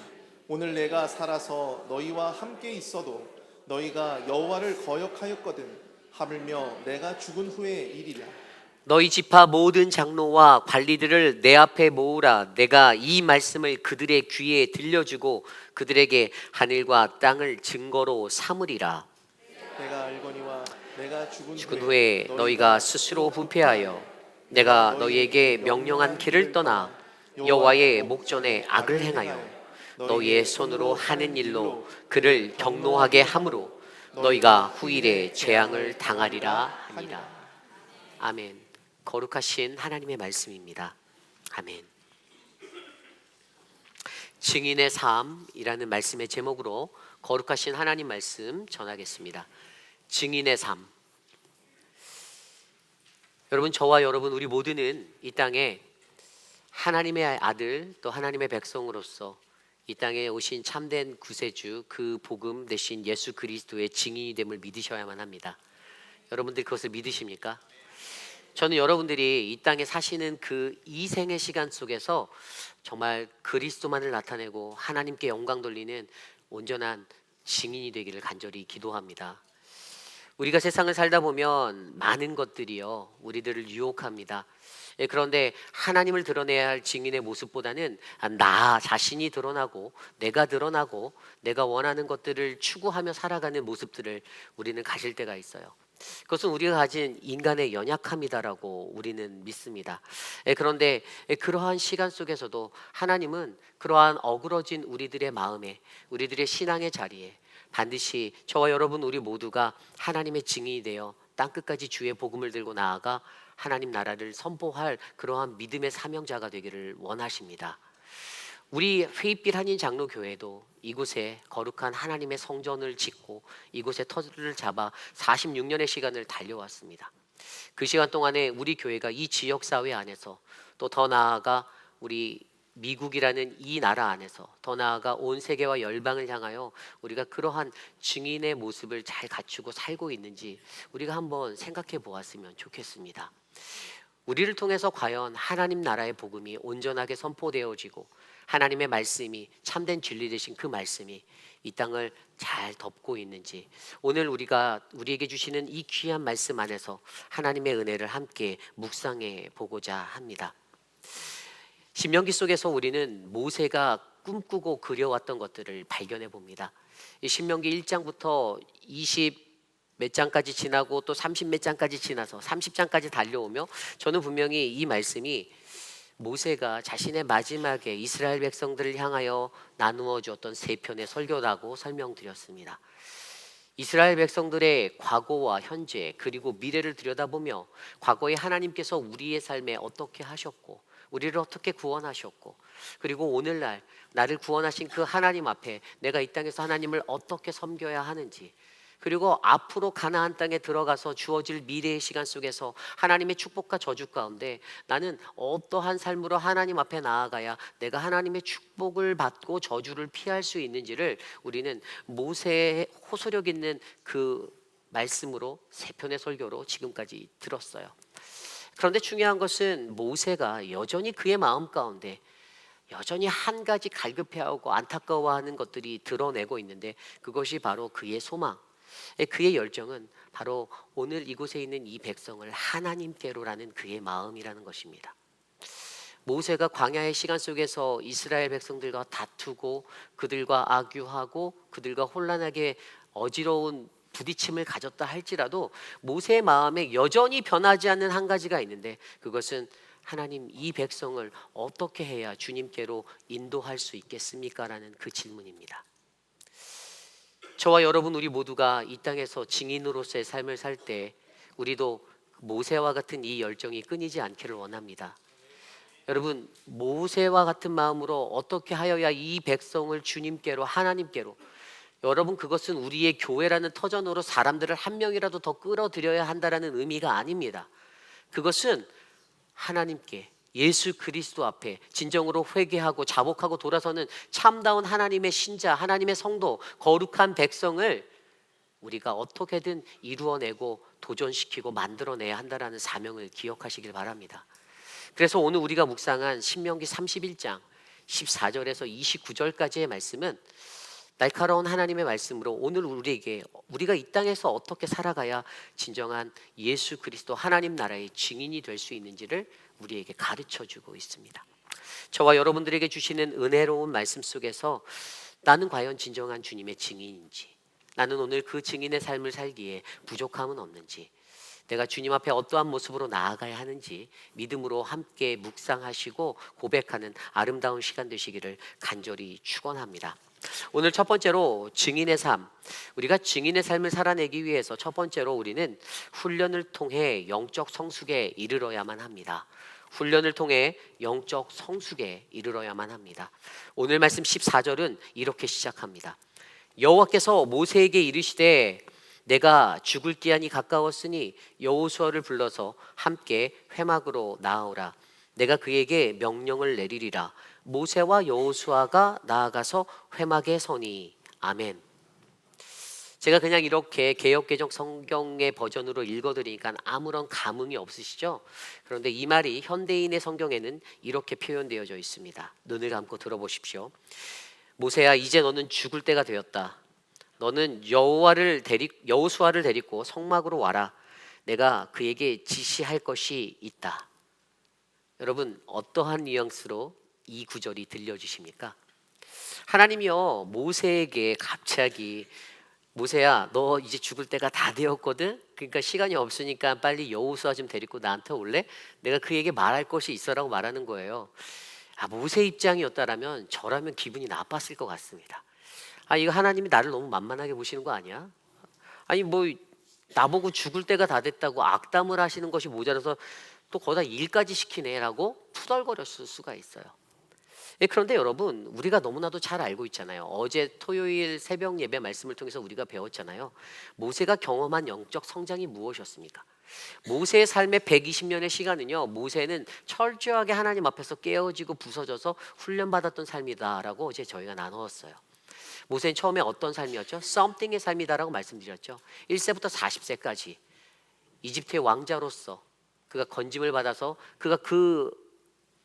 오늘 내가 살아서 너희와 함께 있어도 너희가 여호와를 거역하였거든 하물며 내가 죽은 후에 일이라. 너희 지파 모든 장로와 관리들을 내 앞에 모으라. 내가 이 말씀을 그들의 귀에 들려주고 그들에게 하늘과 땅을 증거로 삼으리라. 내가 알거니와 내가 죽은 후에 너희가 스스로 부패하여 내가 너희에게 명령한 길을 떠나 여호와의 목전에 악을 행하여 너희의 손으로 하는 일로 그를 경노하게 함으로 너희가 후일에 재앙을 당하리라 하니라. 아멘. 거룩하신 하나님의 말씀입니다. 아멘. 증인의 삶이라는 말씀의 제목으로 거룩하신 하나님 말씀 전하겠습니다. 증인의 삶. 여러분, 저와 여러분 우리 모두는 이 땅에 하나님의 아들 또 하나님의 백성으로서 이 땅에 오신 참된 구세주 그 복음 대신 예수 그리스도의 증인이 됨을 믿으셔야만 합니다. 여러분들 그것을 믿으십니까? 저는 여러분들이 이 땅에 사시는 그 이생의 시간 속에서 정말 그리스도만을 나타내고 하나님께 영광 돌리는 온전한 증인이 되기를 간절히 기도합니다. 우리가 세상을 살다 보면 많은 것들이요 우리들을 유혹합니다. 그런데 하나님을 드러내야 할 증인의 모습보다는 나 자신이 드러나고 내가 드러나고 내가 원하는 것들을 추구하며 살아가는 모습들을 우리는 가질 때가 있어요. 그것은 우리가 가진 인간의 연약함이다라고 우리는 믿습니다. 그런데 그러한 시간 속에서도 하나님은 그러한 어그러진 우리들의 마음에 우리들의 신앙의 자리에 반드시 저와 여러분 우리 모두가 하나님의 증인이 되어 땅끝까지 주의 복음을 들고 나아가 하나님 나라를 선포할 그러한 믿음의 사명자가 되기를 원하십니다. 우리 회입길 한인 장로교회도 이곳에 거룩한 하나님의 성전을 짓고 이곳에 터를 잡아 46년의 시간을 달려왔습니다. 그 시간 동안에 우리 교회가 이 지역사회 안에서 또 더 나아가 우리 미국이라는 이 나라 안에서 더 나아가 온 세계와 열방을 향하여 우리가 그러한 증인의 모습을 잘 갖추고 살고 있는지 우리가 한번 생각해 보았으면 좋겠습니다. 우리를 통해서 과연 하나님 나라의 복음이 온전하게 선포되어지고 하나님의 말씀이 참된 진리 되신 그 말씀이 이 땅을 잘 덮고 있는지 오늘 우리가 우리에게 주시는 이 귀한 말씀 안에서 하나님의 은혜를 함께 묵상해 보고자 합니다. 신명기 속에서 우리는 모세가 꿈꾸고 그려왔던 것들을 발견해 봅니다. 이 신명기 1장부터 20 몇 장까지 지나고 또 30 몇 장까지 지나서 30장까지 달려오며 저는 분명히 이 말씀이 모세가 자신의 마지막에 이스라엘 백성들을 향하여 나누어 주었던 세 편의 설교라고 설명드렸습니다. 이스라엘 백성들의 과거와 현재 그리고 미래를 들여다보며 과거에 하나님께서 우리의 삶에 어떻게 하셨고 우리를 어떻게 구원하셨고 그리고 오늘날 나를 구원하신 그 하나님 앞에 내가 이 땅에서 하나님을 어떻게 섬겨야 하는지 그리고 앞으로 가나안 땅에 들어가서 주어질 미래의 시간 속에서 하나님의 축복과 저주 가운데 나는 어떠한 삶으로 하나님 앞에 나아가야 내가 하나님의 축복을 받고 저주를 피할 수 있는지를 우리는 모세의 호소력 있는 그 말씀으로 세 편의 설교로 지금까지 들었어요. 그런데 중요한 것은 모세가 여전히 그의 마음 가운데 여전히 한 가지 갈급해하고 안타까워하는 것들이 드러내고 있는데 그것이 바로 그의 소망 그의 열정은 바로 오늘 이곳에 있는 이 백성을 하나님께로라는 그의 마음이라는 것입니다. 모세가 광야의 시간 속에서 이스라엘 백성들과 다투고 그들과 악유하고 그들과 혼란하게 어지러운 부딪힘을 가졌다 할지라도 모세의 마음에 여전히 변하지 않는 한 가지가 있는데 그것은 하나님 이 백성을 어떻게 해야 주님께로 인도할 수 있겠습니까? 라는 그 질문입니다. 저와 여러분 우리 모두가 이 땅에서 증인으로서의 삶을 살 때 우리도 모세와 같은 이 열정이 끊이지 않기를 원합니다. 여러분 모세와 같은 마음으로 어떻게 하여야 이 백성을 주님께로 하나님께로 여러분 그것은 우리의 교회라는 터전으로 사람들을 한 명이라도 더 끌어들여야 한다는 의미가 아닙니다. 그것은 하나님께 예수 그리스도 앞에 진정으로 회개하고 자복하고 돌아서는 참다운 하나님의 신자, 하나님의 성도, 거룩한 백성을 우리가 어떻게든 이루어내고 도전시키고 만들어내야 한다는 사명을 기억하시길 바랍니다. 그래서 오늘 우리가 묵상한 신명기 31장 14절에서 29절까지의 말씀은 날카로운 하나님의 말씀으로 오늘 우리에게 우리가 이 땅에서 어떻게 살아가야 진정한 예수 그리스도 하나님 나라의 증인이 될 수 있는지를 우리에게 가르쳐 주고 있습니다. 저와 여러분들에게 주시는 은혜로운 말씀 속에서 나는 과연 진정한 주님의 증인인지, 나는 오늘 그 증인의 삶을 살기에 부족함은 없는지, 내가 주님 앞에 어떠한 모습으로 나아가야 하는지 믿음으로 함께 묵상하시고 고백하는 아름다운 시간 되시기를 간절히 축원합니다. 오늘 첫 번째로 증인의 삶, 우리가 증인의 삶을 살아내기 위해서 첫 번째로 우리는 훈련을 통해 영적 성숙에 이르러야만 합니다. 훈련을 통해 영적 성숙에 이르러야만 합니다. 오늘 말씀 14절은 이렇게 시작합니다. 여호와께서 모세에게 이르시되 내가 죽을 기한이 가까웠으니 여호수아를 불러서 함께 회막으로 나아오라. 내가 그에게 명령을 내리리라. 모세와 여호수아가 나아가서 회막에 서니. 아멘. 제가 그냥 이렇게 개역개정 성경의 버전으로 읽어드리니까 아무런 감흥이 없으시죠? 그런데 이 말이 현대인의 성경에는 이렇게 표현되어져 있습니다. 눈을 감고 들어보십시오. 모세야, 이제 너는 죽을 때가 되었다. 너는 여호수아를 데리고 성막으로 와라. 내가 그에게 지시할 것이 있다. 여러분, 어떠한 뉘앙스로 이 구절이 들려주십니까? 하나님이요, 모세에게 갑자기 모세야, 너 이제 죽을 때가 다 되었거든. 그러니까 시간이 없으니까 빨리 여호수아 좀 데리고 나한테 올래? 내가 그에게 말할 것이 있어라고 말하는 거예요. 모세 입장이었다라면 저라면 기분이 나빴을 것 같습니다. 이거 하나님이 나를 너무 만만하게 보시는 거 아니야? 아니 뭐 나보고 죽을 때가 다 됐다고 악담을 하시는 것이 모자라서 또 거기다 일까지 시키네라고 투덜거렸을 수가 있어요. 그런데 여러분, 우리가 너무나도 잘 알고 있잖아요. 어제 토요일 새벽 예배 말씀을 통해서 우리가 배웠잖아요. 모세가 경험한 영적 성장이 무엇이었습니까? 모세의 삶의 120년의 시간은요, 모세는 철저하게 하나님 앞에서 깨어지고 부서져서 훈련받았던 삶이다라고 어제 저희가 나누었어요. 모세는 처음에 어떤 삶이었죠? something의 삶이다라고 말씀드렸죠. 1세부터 40세까지 이집트의 왕자로서 그가 건짐을 받아서 그가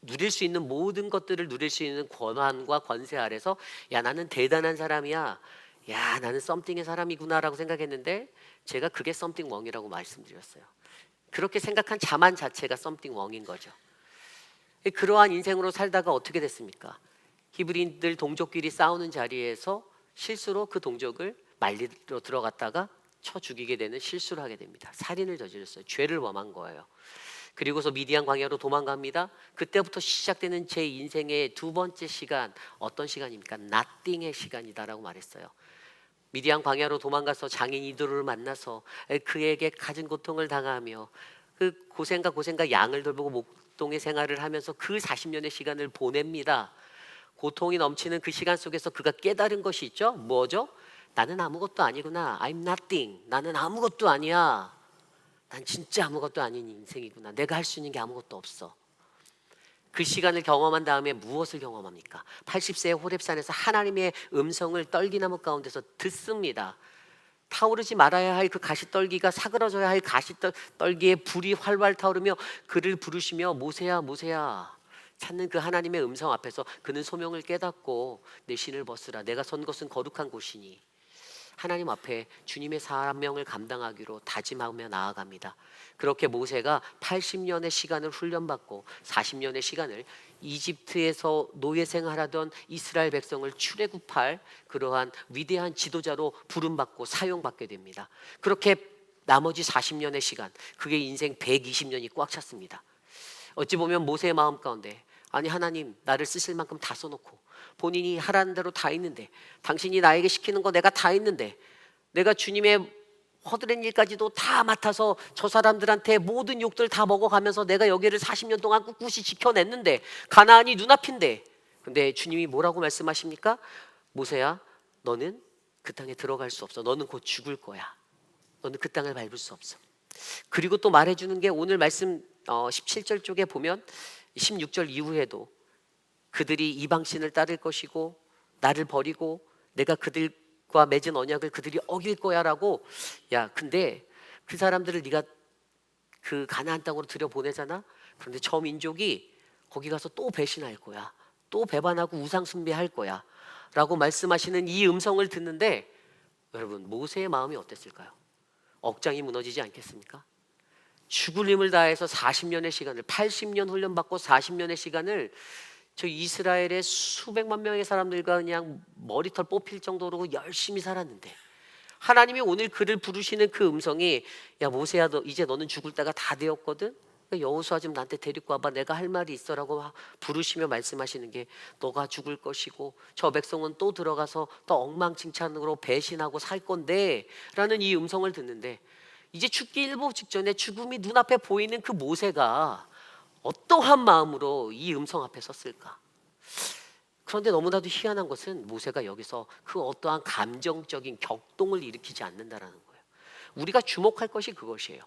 누릴 수 있는 모든 것들을 누릴 수 있는 권한과 권세 아래서 야, 나는 대단한 사람이야, 야, 나는 something의 사람이구나라고 생각했는데 제가 그게 something wrong이라고 말씀드렸어요. 그렇게 생각한 자만 자체가 something wrong인 거죠. 그러한 인생으로 살다가 어떻게 됐습니까? 히브리인들 동족끼리 싸우는 자리에서 실수로 그 동족을 말리러 들어갔다가 쳐 죽이게 되는 실수를 하게 됩니다. 살인을 저질렀어요. 죄를 범한 거예요. 그리고서 미디안 광야로 도망갑니다. 그때부터 시작되는 제 인생의 두 번째 시간, 어떤 시간입니까? nothing의 시간이다라고 말했어요. 미디안 광야로 도망가서 장인 이도를 만나서 그에게 가진 고통을 당하며 그 고생과 양을 돌보고 목동의 생활을 하면서 그 40년의 시간을 보냅니다. 고통이 넘치는 그 시간 속에서 그가 깨달은 것이 있죠. 뭐죠? 나는 아무것도 아니구나. I'm nothing. 나는 아무것도 아니야. 난 진짜 아무것도 아닌 인생이구나. 내가 할 수 있는 게 아무것도 없어. 그 시간을 경험한 다음에 무엇을 경험합니까? 80세의 호렙산에서 하나님의 음성을 떨기나무 가운데서 듣습니다. 타오르지 말아야 할 그 가시떨기가 사그러져야 할 가시떨기에 불이 활활 타오르며 그를 부르시며 모세야 모세야 찾는 그 하나님의 음성 앞에서 그는 소명을 깨닫고 내 신을 벗으라. 내가 선 것은 거룩한 곳이니. 하나님 앞에 주님의 사명을 감당하기로 다짐하며 나아갑니다. 그렇게 모세가 80년의 시간을 훈련받고 40년의 시간을 이집트에서 노예 생활하던 이스라엘 백성을 출애굽할 그러한 위대한 지도자로 부름받고 사용받게 됩니다. 그렇게 나머지 40년의 시간, 그게 인생 120년이 꽉 찼습니다. 어찌 보면 모세의 마음 가운데 아니 하나님, 나를 쓰실 만큼 다 써놓고 본인이 하라는 대로 다 있는데, 당신이 나에게 시키는 거 내가 다 했는데, 내가 주님의 허드렛 일까지도 다 맡아서 저 사람들한테 모든 욕들 다 먹어가면서 내가 여기를 40년 동안 꿋꿋이 지켜냈는데 가나안이 눈앞인데, 근데 주님이 뭐라고 말씀하십니까? 모세야, 너는 그 땅에 들어갈 수 없어. 너는 곧 죽을 거야. 너는 그 땅을 밟을 수 없어. 그리고 또 말해주는 게 오늘 말씀 17절 쪽에 보면 16절 이후에도 그들이 이방신을 따를 것이고 나를 버리고 내가 그들과 맺은 언약을 그들이 어길 거야라고. 야, 근데 그 사람들을 네가 그 가나안 땅으로 들여보내잖아. 그런데 저 민족이 거기 가서 또 배신할 거야. 또 배반하고 우상 숭배할 거야. 라고 말씀하시는 이 음성을 듣는데 여러분 모세의 마음이 어땠을까요? 억장이 무너지지 않겠습니까? 죽을 힘을 다해서 40년의 시간을 80년 훈련받고 40년의 시간을 저 이스라엘의 수백만 명의 사람들과 그냥 머리털 뽑힐 정도로 열심히 살았는데 하나님이 오늘 그를 부르시는 그 음성이 야 모세야 너 이제 너는 죽을 때가 다 되었거든. 여호수아 좀 나한테 데리고 와봐. 내가 할 말이 있어라고 부르시며 말씀하시는 게 너가 죽을 것이고 저 백성은 또 들어가서 또 엉망진창으로 배신하고 살 건데 라는 이 음성을 듣는데 이제 죽기 일보 직전에 죽음이 눈앞에 보이는 그 모세가 어떠한 마음으로 이 음성 앞에 섰을까? 그런데 너무나도 희한한 것은 모세가 여기서 그 어떠한 감정적인 격동을 일으키지 않는다라는 거예요. 우리가 주목할 것이 그것이에요.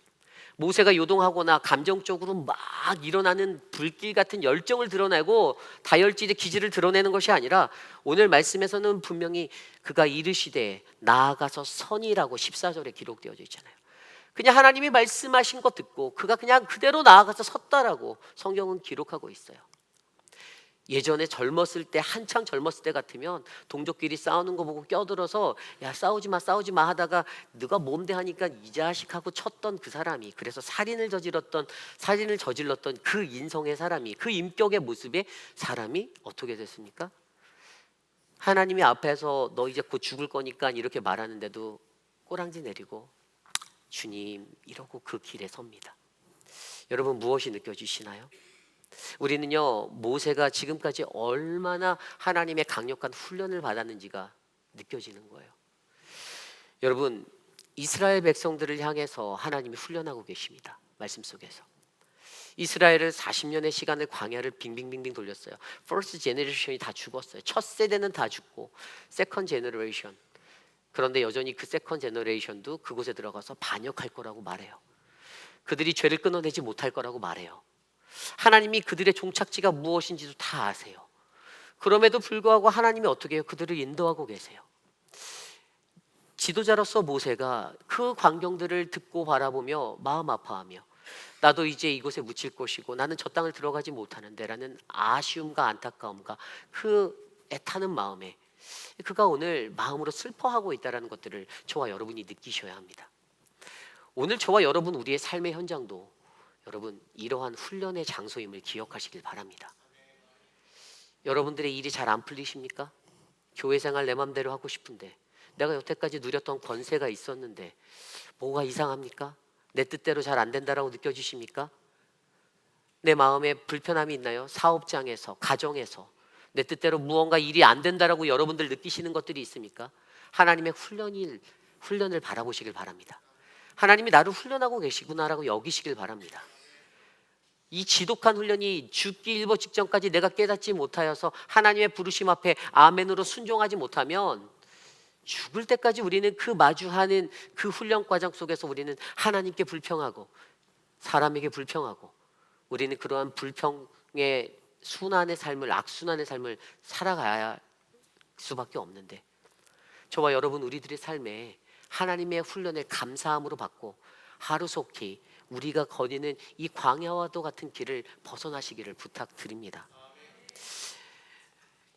모세가 요동하거나 감정적으로 막 일어나는 불길 같은 열정을 드러내고 다혈질의 기질을 드러내는 것이 아니라 오늘 말씀에서는 분명히 그가 이르시되 나아가서 선이라고 14절에 기록되어져 있잖아요. 그냥 하나님이 말씀하신 거 듣고 그가 그냥 그대로 나아가서 섰다라고 성경은 기록하고 있어요. 예전에 젊었을 때 한창 젊었을 때 같으면 동족끼리 싸우는 거 보고 껴들어서 야 싸우지 마 하다가 네가 몸대 하니까 이 자식하고 쳤던 그 사람이 그래서 살인을 저질렀던 그 인성의 사람이 그 인격의 모습의 사람이 어떻게 됐습니까? 하나님이 앞에서 너 이제 곧 죽을 거니까 이렇게 말하는데도 꼬랑지 내리고 주님 이러고 그 길에 섭니다. 여러분 무엇이 느껴지시나요? 우리는요 모세가 지금까지 얼마나 하나님의 강력한 훈련을 받았는지가 느껴지는 거예요. 여러분 이스라엘 백성들을 향해서 하나님이 훈련하고 계십니다. 말씀 속에서 이스라엘을 40년의 시간을 광야를 빙빙빙빙 돌렸어요. 퍼스트 제너레이션이 다 죽었어요. 첫 세대는 다 죽고 세컨 제너레이션, 그런데 여전히 그 세컨 제너레이션도 그곳에 들어가서 반역할 거라고 말해요. 그들이 죄를 끊어내지 못할 거라고 말해요. 하나님이 그들의 종착지가 무엇인지도 다 아세요. 그럼에도 불구하고 하나님이 어떻게 해요? 그들을 인도하고 계세요. 지도자로서 모세가 그 광경들을 듣고 바라보며 마음 아파하며 나도 이제 이곳에 묻힐 것이고 나는 저 땅을 들어가지 못하는데 라는 아쉬움과 안타까움과 그 애타는 마음에 그가 오늘 마음으로 슬퍼하고 있다는 것들을 저와 여러분이 느끼셔야 합니다. 오늘 저와 여러분 우리의 삶의 현장도 여러분 이러한 훈련의 장소임을 기억하시길 바랍니다. 여러분들의 일이 잘 안 풀리십니까? 교회 생활 내 맘대로 하고 싶은데 내가 여태까지 누렸던 권세가 있었는데 뭐가 이상합니까? 내 뜻대로 잘 안 된다라고 느껴지십니까? 내 마음에 불편함이 있나요? 사업장에서, 가정에서 내 뜻대로 무언가 일이 안 된다라고 여러분들 느끼시는 것들이 있습니까? 하나님의 훈련을 바라보시길 바랍니다. 하나님이 나를 훈련하고 계시구나라고 여기시길 바랍니다. 이 지독한 훈련이 죽기 일보 직전까지 내가 깨닫지 못하여서 하나님의 부르심 앞에 아멘으로 순종하지 못하면 죽을 때까지 우리는 그 마주하는 그 훈련 과정 속에서 우리는 하나님께 불평하고 사람에게 불평하고 우리는 그러한 불평의 순환의 삶을 악순환의 삶을 살아가야 할 수밖에 없는데 저와 여러분 우리들의 삶에 하나님의 훈련을 감사함으로 받고 하루속히 우리가 거니는 이 광야와도 같은 길을 벗어나시기를 부탁드립니다.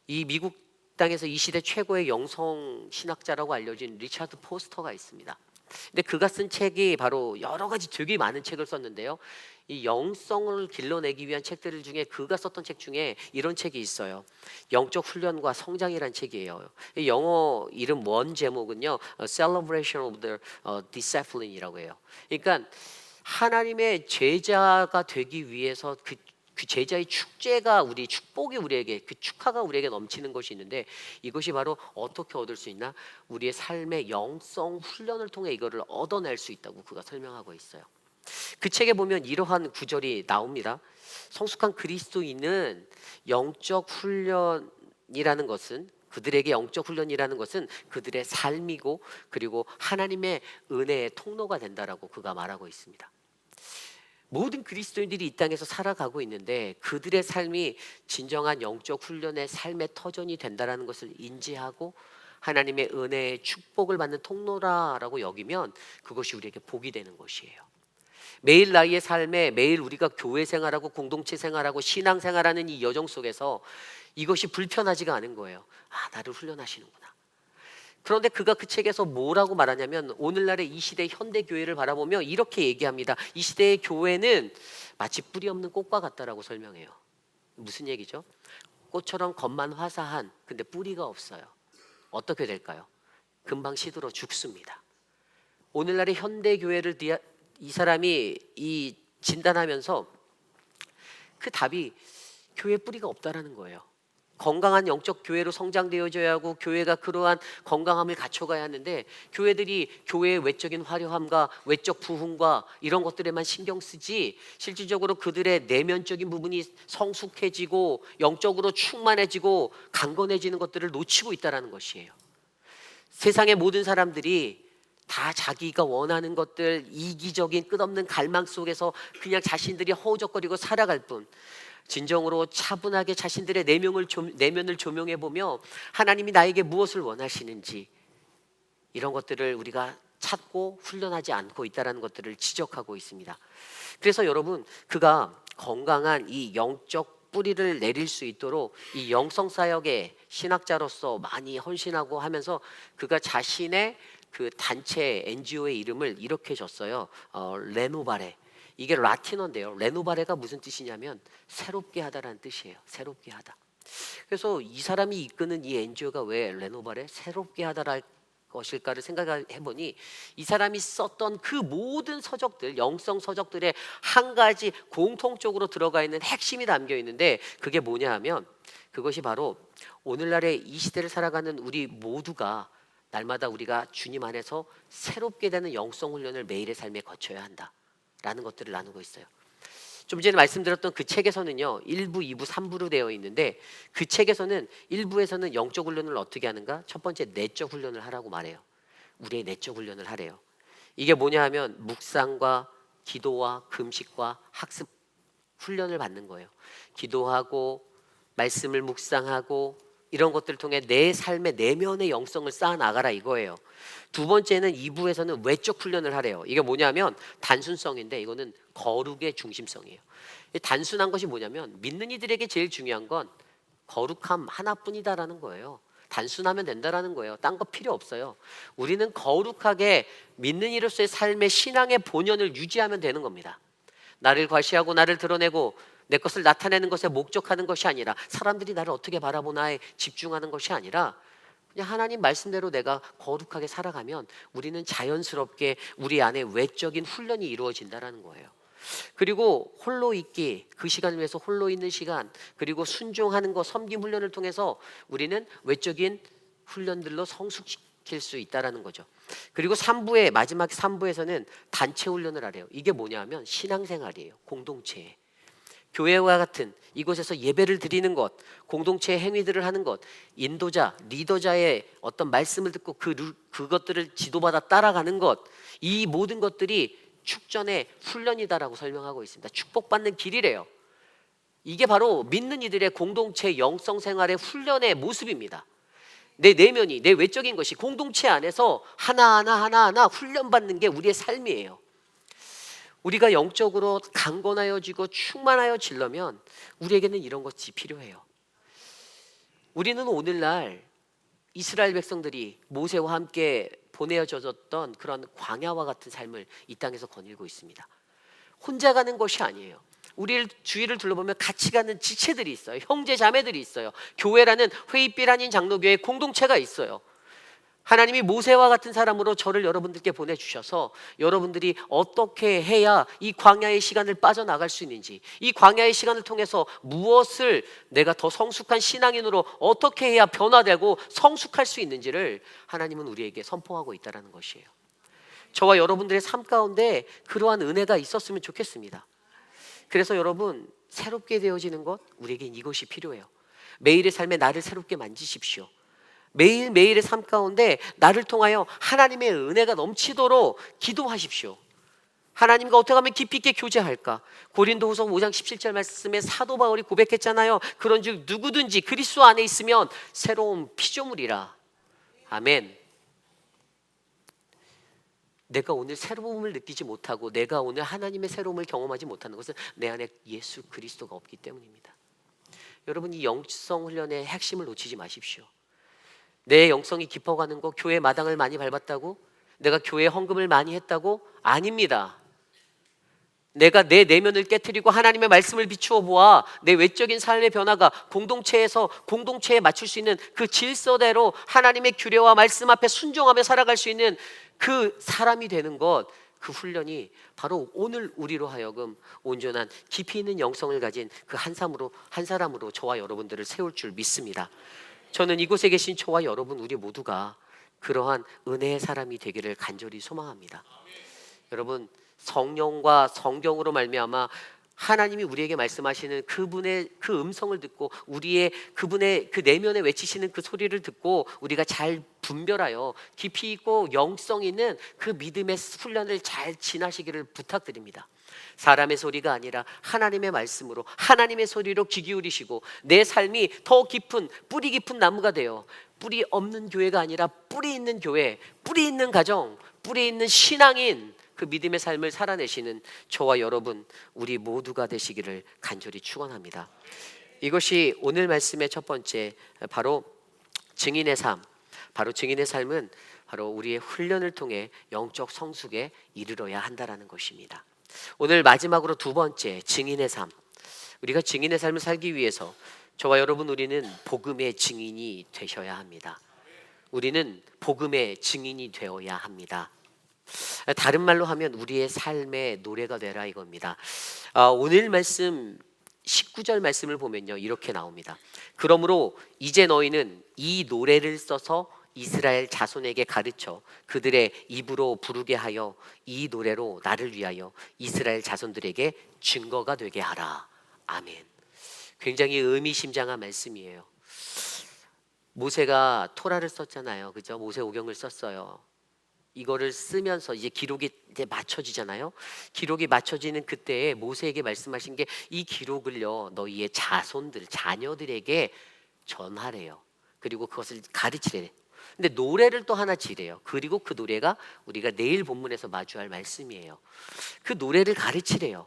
이 미국 땅에서 이 시대 최고의 영성 신학자라고 알려진 리차드 포스터가 있습니다. 근데 그가 쓴 책이 바로 여러 가지 되게 많은 책을 썼는데요. 이 영성을 길러내기 위한 책들 중에 그가 썼던 책 중에 이런 책이 있어요. 영적 훈련과 성장이라는 책이에요. 이 영어 이름 원 제목은요, Celebration of the Discipline이라고 해요. 그러니까 하나님의 제자가 되기 위해서 그 제자의 축제가 우리 축복이 우리에게 그 축하가 우리에게 넘치는 것이 있는데 이것이 바로 어떻게 얻을 수 있나? 우리의 삶의 영성 훈련을 통해 이거를 얻어낼 수 있다고 그가 설명하고 있어요. 그 책에 보면 이러한 구절이 나옵니다. 성숙한 그리스도인은 영적 훈련이라는 것은 그들에게 영적 훈련이라는 것은 그들의 삶이고 그리고 하나님의 은혜의 통로가 된다라고 그가 말하고 있습니다. 모든 그리스도인들이 이 땅에서 살아가고 있는데 그들의 삶이 진정한 영적 훈련의 삶의 터전이 된다라는 것을 인지하고 하나님의 은혜의 축복을 받는 통로라고 여기면 그것이 우리에게 복이 되는 것이에요. 매일 나의 삶에 매일 우리가 교회 생활하고 공동체 생활하고 신앙 생활하는 이 여정 속에서 이것이 불편하지가 않은 거예요. 아, 나를 훈련하시는구나. 그런데 그가 그 책에서 뭐라고 말하냐면 오늘날의 이 시대 현대 교회를 바라보며 이렇게 얘기합니다. 이 시대의 교회는 마치 뿌리 없는 꽃과 같다라고 설명해요. 무슨 얘기죠? 꽃처럼 겉만 화사한, 근데 뿌리가 없어요. 어떻게 될까요? 금방 시들어 죽습니다. 오늘날의 현대 교회를 이 사람이 진단하면서 그 답이 교회 뿌리가 없다라는 거예요. 건강한 영적 교회로 성장되어져야 하고 교회가 그러한 건강함을 갖춰가야 하는데 교회들이 교회의 외적인 화려함과 외적 부흥과 이런 것들에만 신경 쓰지 실질적으로 그들의 내면적인 부분이 성숙해지고 영적으로 충만해지고 강건해지는 것들을 놓치고 있다는 것이에요. 세상의 모든 사람들이 다 자기가 원하는 것들, 이기적인 끝없는 갈망 속에서 그냥 자신들이 허우적거리고 살아갈 뿐, 진정으로 차분하게 자신들의 내면을 조명해 보며 하나님이 나에게 무엇을 원하시는지 이런 것들을 우리가 찾고 훈련하지 않고 있다는 것들을 지적하고 있습니다. 그래서 여러분, 그가 건강한 이 영적 뿌리를 내릴 수 있도록 이 영성사역의 신학자로서 많이 헌신하고 하면서 그가 자신의 그 단체 NGO의 이름을 이렇게 줬어요. 레노바레. 이게 라틴어인데요. 레노바레가 무슨 뜻이냐면 새롭게 하다라는 뜻이에요. 새롭게 하다. 그래서 이 사람이 이끄는 이 NGO가 왜 레노바레 새롭게 하다랄 것일까를 생각해 보니 이 사람이 썼던 그 모든 서적들, 영성 서적들의 한 가지 공통적으로 들어가 있는 핵심이 담겨 있는데 그게 뭐냐 하면 그것이 바로 오늘날의 이 시대를 살아가는 우리 모두가 날마다 우리가 주님 안에서 새롭게 되는 영성 훈련을 매일의 삶에 거쳐야 한다 라는 것들을 나누고 있어요. 좀 전에 말씀드렸던 그 책에서는요 1부, 2부, 3부로 되어 있는데 그 책에서는 1부에서는 영적 훈련을 어떻게 하는가? 첫 번째 내적 훈련을 하라고 말해요. 우리의 내적 훈련을 하래요. 이게 뭐냐 하면 묵상과 기도와 금식과 학습 훈련을 받는 거예요. 기도하고 말씀을 묵상하고 이런 것들을 통해 내 삶의 내면의 영성을 쌓아 나가라 이거예요. 두 번째는 2부에서는 외적 훈련을 하래요. 이게 뭐냐면 단순성인데 이거는 거룩의 중심성이에요. 단순한 것이 뭐냐면 믿는 이들에게 제일 중요한 건 거룩함 하나뿐이다라는 거예요. 단순하면 된다라는 거예요. 딴 거 필요 없어요. 우리는 거룩하게 믿는 이로서의 삶의 신앙의 본연을 유지하면 되는 겁니다. 나를 과시하고 나를 드러내고 내 것을 나타내는 것에 목적하는 것이 아니라 사람들이 나를 어떻게 바라보나에 집중하는 것이 아니라 그냥 하나님 말씀대로 내가 거룩하게 살아가면 우리는 자연스럽게 우리 안에 외적인 훈련이 이루어진다는 거예요. 그리고 홀로 있기, 그 시간을 위해서 홀로 있는 시간, 그리고 순종하는 것, 섬김 훈련을 통해서 우리는 외적인 훈련들로 성숙시킬 수 있다는 거죠. 그리고 마지막 3부에서는 단체 훈련을 하래요. 이게 뭐냐면 신앙생활이에요. 공동체. 교회와 같은 이곳에서 예배를 드리는 것, 공동체의 행위들을 하는 것, 인도자, 리더자의 어떤 말씀을 듣고 그것들을 지도받아 따라가는 것, 이 모든 것들이 축전의 훈련이다라고 설명하고 있습니다. 축복받는 길이래요. 이게 바로 믿는 이들의 공동체 영성 생활의 훈련의 모습입니다. 내 내면이, 내 외적인 것이 공동체 안에서 하나하나 훈련받는 게 우리의 삶이에요. 우리가 영적으로 강건하여지고 충만하여지려면 우리에게는 이런 것이 필요해요. 우리는 오늘날 이스라엘 백성들이 모세와 함께 보내어졌던 그런 광야와 같은 삶을 이 땅에서 거닐고 있습니다. 혼자 가는 것이 아니에요. 우리 주위를 둘러보면 같이 가는 지체들이 있어요. 형제 자매들이 있어요. 교회라는 회의빛 아닌 장로교회 공동체가 있어요. 하나님이 모세와 같은 사람으로 저를 여러분들께 보내주셔서 여러분들이 어떻게 해야 이 광야의 시간을 빠져나갈 수 있는지, 이 광야의 시간을 통해서 무엇을 내가 더 성숙한 신앙인으로 어떻게 해야 변화되고 성숙할 수 있는지를 하나님은 우리에게 선포하고 있다는 것이에요. 저와 여러분들의 삶 가운데 그러한 은혜가 있었으면 좋겠습니다. 그래서 여러분, 새롭게 되어지는 것, 우리에겐 이것이 필요해요. 매일의 삶에 나를 새롭게 만지십시오. 매일매일의 삶 가운데 나를 통하여 하나님의 은혜가 넘치도록 기도하십시오. 하나님과 어떻게 하면 깊이 있게 교제할까? 고린도후서 5장 17절 말씀에 사도 바울이 고백했잖아요. 그런즉 누구든지 그리스도 안에 있으면 새로운 피조물이라. 아멘. 내가 오늘 새로움을 느끼지 못하고 내가 오늘 하나님의 새로움을 경험하지 못하는 것은 내 안에 예수 그리스도가 없기 때문입니다. 여러분, 이 영성 훈련의 핵심을 놓치지 마십시오. 내 영성이 깊어가는 거, 교회 마당을 많이 밟았다고? 내가 교회 헌금을 많이 했다고? 아닙니다. 내가 내 내면을 깨트리고 하나님의 말씀을 비추어 보아 내 외적인 삶의 변화가 공동체에서 공동체에 맞출 수 있는 그 질서대로 하나님의 규례와 말씀 앞에 순종하며 살아갈 수 있는 그 사람이 되는 것, 그 훈련이 바로 오늘 우리로 하여금 온전한 깊이 있는 영성을 가진 그 한 사람으로 저와 여러분들을 세울 줄 믿습니다. 저는 이곳에 계신 저와 여러분 우리 모두가 그러한 은혜의 사람이 되기를 간절히 소망합니다. 여러분, 성령과 성경으로 말미암아 하나님이 우리에게 말씀하시는 그분의 그 음성을 듣고 그분의 그 내면에 외치시는 그 소리를 듣고 우리가 잘 분별하여 깊이 있고 영성 있는 그 믿음의 훈련을 잘 지나시기를 부탁드립니다. 사람의 소리가 아니라 하나님의 말씀으로, 하나님의 소리로 귀 기울이시고 내 삶이 더 깊은, 뿌리 깊은 나무가 되어 뿌리 없는 교회가 아니라 뿌리 있는 교회, 뿌리 있는 가정, 뿌리 있는 신앙인, 그 믿음의 삶을 살아내시는 저와 여러분 우리 모두가 되시기를 간절히 축원합니다. 이것이 오늘 말씀의 첫 번째, 바로 증인의 삶. 바로 증인의 삶은 바로 우리의 훈련을 통해 영적 성숙에 이르러야 한다라는 것입니다. 오늘 마지막으로 두 번째, 증인의 삶. 우리가 증인의 삶을 살기 위해서 저와 여러분 우리는 복음의 증인이 되셔야 합니다. 우리는 복음의 증인이 되어야 합니다. 다른 말로 하면 우리의 삶의 노래가 되라 이겁니다. 오늘 말씀 19절 말씀을 보면요, 이렇게 나옵니다. 그러므로 이제 너희는 이 노래를 써서 이스라엘 자손에게 가르쳐 그들의 입으로 부르게 하여 이 노래로 나를 위하여 이스라엘 자손들에게 증거가 되게 하라. 아멘. 굉장히 의미심장한 말씀이에요. 모세가 토라를 썼잖아요. 그죠? 모세오경을 썼어요. 이거를 쓰면서 이제 기록이 이제 맞춰지잖아요. 기록이 맞춰지는 그때에 모세에게 말씀하신 게 이 기록을요 너희의 자녀들에게 전하래요. 그리고 그것을 가르치래. 근데 노래를 또 하나 지래요. 그리고 그 노래가 우리가 내일 본문에서 마주할 말씀이에요. 그 노래를 가르치래요.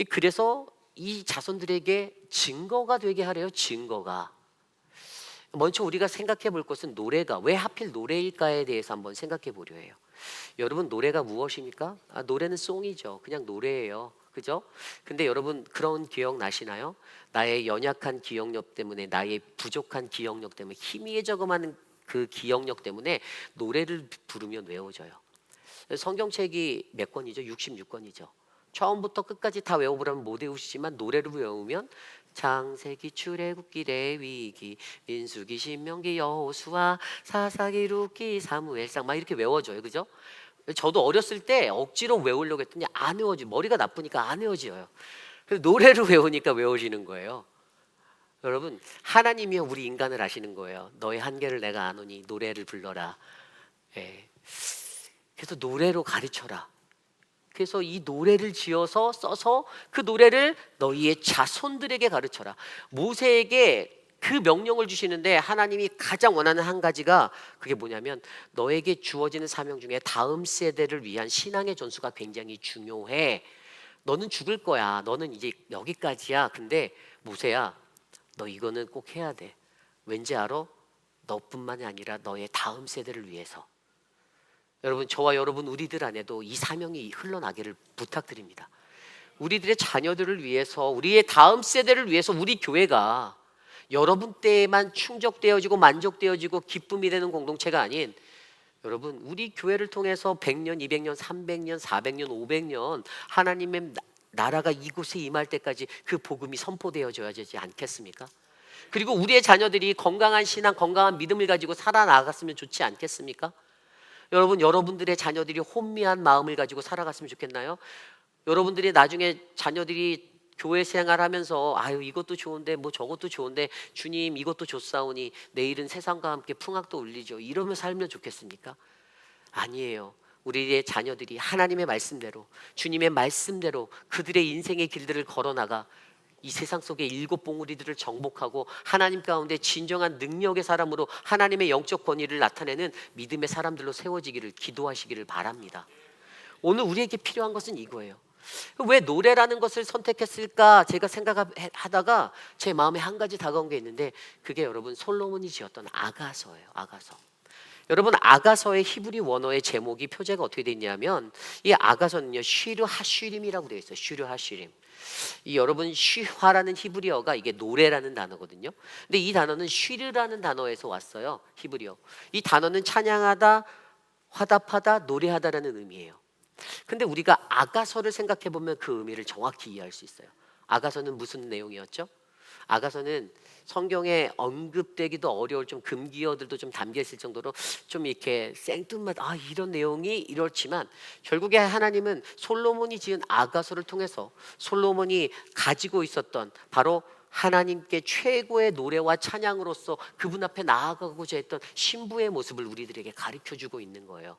그래서 이 자손들에게 증거가 되게 하래요. 증거가. 먼저 우리가 생각해 볼 것은 노래가 왜 하필 노래일까에 대해서 한번 생각해 보려 해요. 여러분, 노래가 무엇입니까? 노래는 송이죠. 그냥 노래예요. 그죠? 근데 여러분 그런 기억 나시나요? 나의 연약한 기억력 때문에, 나의 부족한 기억력 때문에, 희미해져가는 그 기억력 때문에 노래를 부르면 외워져요. 성경책이 몇 권이죠? 66권이죠. 처음부터 끝까지 다 외워보라면 못 외우시지만 노래를 외우면 창세기, 출애굽기, 레위기, 민수기, 신명기, 여호수아, 사사기, 룻기, 사무엘상 막 이렇게 외워져요. 그죠? 저도 어렸을 때 억지로 외우려고 했더니 안 외워져요. 머리가 나쁘니까 안 외워져요. 그래서 노래를 외우니까 외워지는 거예요. 여러분, 하나님이요 우리 인간을 아시는 거예요. 너의 한계를 내가 아노니 노래를 불러라. 예. 그래서 노래로 가르쳐라. 그래서 이 노래를 지어서 써서 그 노래를 너희의 자손들에게 가르쳐라. 모세에게 그 명령을 주시는데 하나님이 가장 원하는 한 가지가 그게 뭐냐면 너에게 주어지는 사명 중에 다음 세대를 위한 신앙의 전수가 굉장히 중요해. 너는 죽을 거야. 너는 이제 여기까지야. 근데 모세야, 너 이거는 꼭 해야 돼. 왠지 알아? 너뿐만이 아니라 너의 다음 세대를 위해서. 여러분, 저와 여러분 우리들 안에도 이 사명이 흘러나기를 부탁드립니다. 우리들의 자녀들을 위해서, 우리의 다음 세대를 위해서 우리 교회가 여러분 때에만 충족되어지고 만족되어지고 기쁨이 되는 공동체가 아닌, 여러분 우리 교회를 통해서 100년, 200년, 300년, 400년, 500년 하나님의 나라가 이곳에 임할 때까지 그 복음이 선포되어져야 되지 않겠습니까? 그리고 우리의 자녀들이 건강한 신앙, 건강한 믿음을 가지고 살아나갔으면 좋지 않겠습니까? 여러분, 여러분들의 자녀들이 혼미한 마음을 가지고 살아갔으면 좋겠나요? 여러분들이 나중에 자녀들이 교회 생활하면서 아유 이것도 좋은데 뭐 저것도 좋은데 주님 이것도 좋사오니 내일은 세상과 함께 풍악도 울리죠, 이러며 살면 좋겠습니까? 아니에요. 우리의 자녀들이 하나님의 말씀대로, 주님의 말씀대로 그들의 인생의 길들을 걸어나가 이 세상 속의 일곱 봉우리들을 정복하고 하나님 가운데 진정한 능력의 사람으로 하나님의 영적 권위를 나타내는 믿음의 사람들로 세워지기를 기도하시기를 바랍니다. 오늘 우리에게 필요한 것은 이거예요. 왜 노래라는 것을 선택했을까 제가 생각하다가 제 마음에 한 가지 다가온 게 있는데, 그게 여러분 솔로몬이 지었던 아가서예요. 아가서. 여러분, 아가서의 히브리 원어의 제목이 표제가 어떻게 되어 있냐면, 이 아가서는요 쉬르 하쉬림이라고 되어 있어요. 쉬르 하쉬림. 이 여러분, 쉬화라는 히브리어가 이게 노래라는 단어거든요. 근데 이 단어는 쉬르라는 단어에서 왔어요. 히브리어. 이 단어는 찬양하다, 화답하다, 노래하다라는 의미예요. 근데 우리가 아가서를 생각해 보면 그 의미를 정확히 이해할 수 있어요. 아가서는 무슨 내용이었죠? 아가서는 성경에 언급되기도 어려울 좀 금기어들도 좀 담겨 있을 정도로 좀 이렇게 생뚱맞 이런 내용이 이렇지만, 결국에 하나님은 솔로몬이 지은 아가서를 통해서 솔로몬이 가지고 있었던 바로 하나님께 최고의 노래와 찬양으로서 그분 앞에 나아가고자 했던 신부의 모습을 우리들에게 가르쳐 주고 있는 거예요.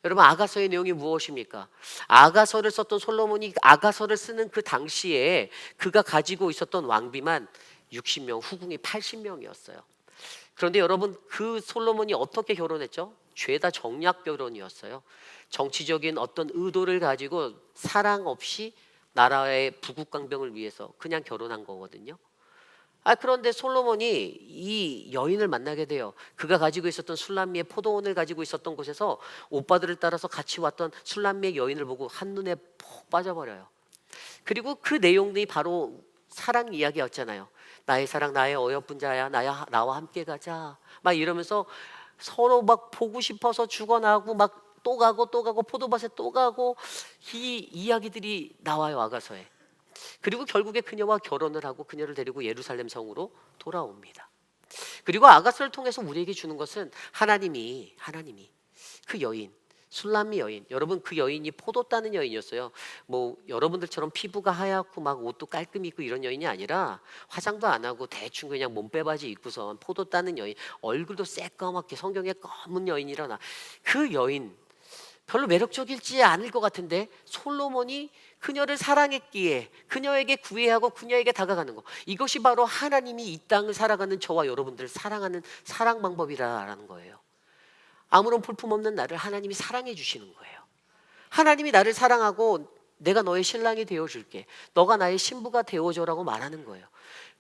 여러분, 아가서의 내용이 무엇입니까? 아가서를 썼던 솔로몬이 아가서를 쓰는 그 당시에 그가 가지고 있었던 왕비만 60명, 후궁이 80명이었어요. 그런데 여러분, 그 솔로몬이 어떻게 결혼했죠? 죄다 정략 결혼이었어요. 정치적인 어떤 의도를 가지고 사랑 없이 나라의 부국강병을 위해서 그냥 결혼한 거거든요. 그런데 솔로몬이 이 여인을 만나게 돼요. 그가 가지고 있었던 술람미의 포도원을 가지고 있었던 곳에서 오빠들을 따라서 같이 왔던 술람미의 여인을 보고 한눈에 푹 빠져버려요. 그리고 그 내용들이 바로 사랑 이야기였잖아요. 나의 사랑, 나의 어여쁜 자야, 나와 함께 가자, 막 이러면서 서로 막 보고 싶어서 죽어나고 막 또 가고 포도밭에 또 가고, 이 이야기들이 나와요, 아가서에. 그리고 결국에 그녀와 결혼을 하고 그녀를 데리고 예루살렘 성으로 돌아옵니다. 그리고 아가서를 통해서 우리에게 주는 것은 하나님이 그 여인, 술람미 여인, 여러분, 그 여인이 포도 따는 여인이었어요. 뭐 여러분들처럼 피부가 하얗고 막 옷도 깔끔히 입고 이런 여인이 아니라, 화장도 안 하고 대충 그냥 몸빼바지 입고선 포도 따는 여인, 얼굴도 새까맣게 성경에 검은 여인이라나. 그 여인 별로 매력적이지 않을 것 같은데 솔로몬이 그녀를 사랑했기에 그녀에게 구애하고 그녀에게 다가가는 거, 이것이 바로 하나님이 이 땅을 살아가는 저와 여러분들을 사랑하는 사랑 방법이라는 거예요. 아무런 볼품없는 나를 하나님이 사랑해 주시는 거예요. 하나님이 나를 사랑하고 내가 너의 신랑이 되어줄게, 너가 나의 신부가 되어줘라고 말하는 거예요.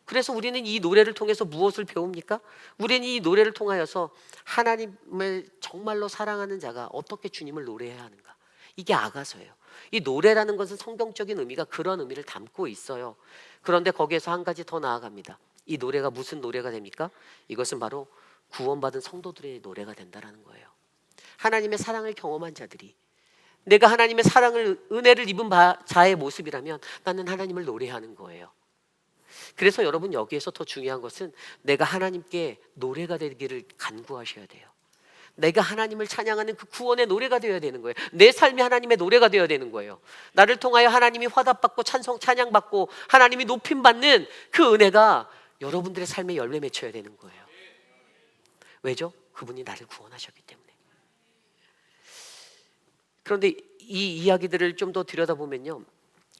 그래서 우리는 이 노래를 통해서 무엇을 배웁니까? 우리는 이 노래를 통하여서 하나님을 정말로 사랑하는 자가 어떻게 주님을 노래해야 하는가, 이게 아가서예요. 이 노래라는 것은 성경적인 의미가 그런 의미를 담고 있어요. 그런데 거기에서 한 가지 더 나아갑니다. 이 노래가 무슨 노래가 됩니까? 이것은 바로 구원받은 성도들의 노래가 된다는 거예요. 하나님의 사랑을 경험한 자들이, 내가 하나님의 사랑을, 은혜를 입은 자의 모습이라면 나는 하나님을 노래하는 거예요. 그래서 여러분, 여기에서 더 중요한 것은 내가 하나님께 노래가 되기를 간구하셔야 돼요. 내가 하나님을 찬양하는 그 구원의 노래가 되어야 되는 거예요. 내 삶이 하나님의 노래가 되어야 되는 거예요. 나를 통하여 하나님이 화답받고 찬양받고 하나님이 높임받는 그 은혜가 여러분들의 삶에 열매 맺혀야 되는 거예요. 왜죠? 그분이 나를 구원하셨기 때문에. 그런데 이 이야기들을 좀 더 들여다보면요,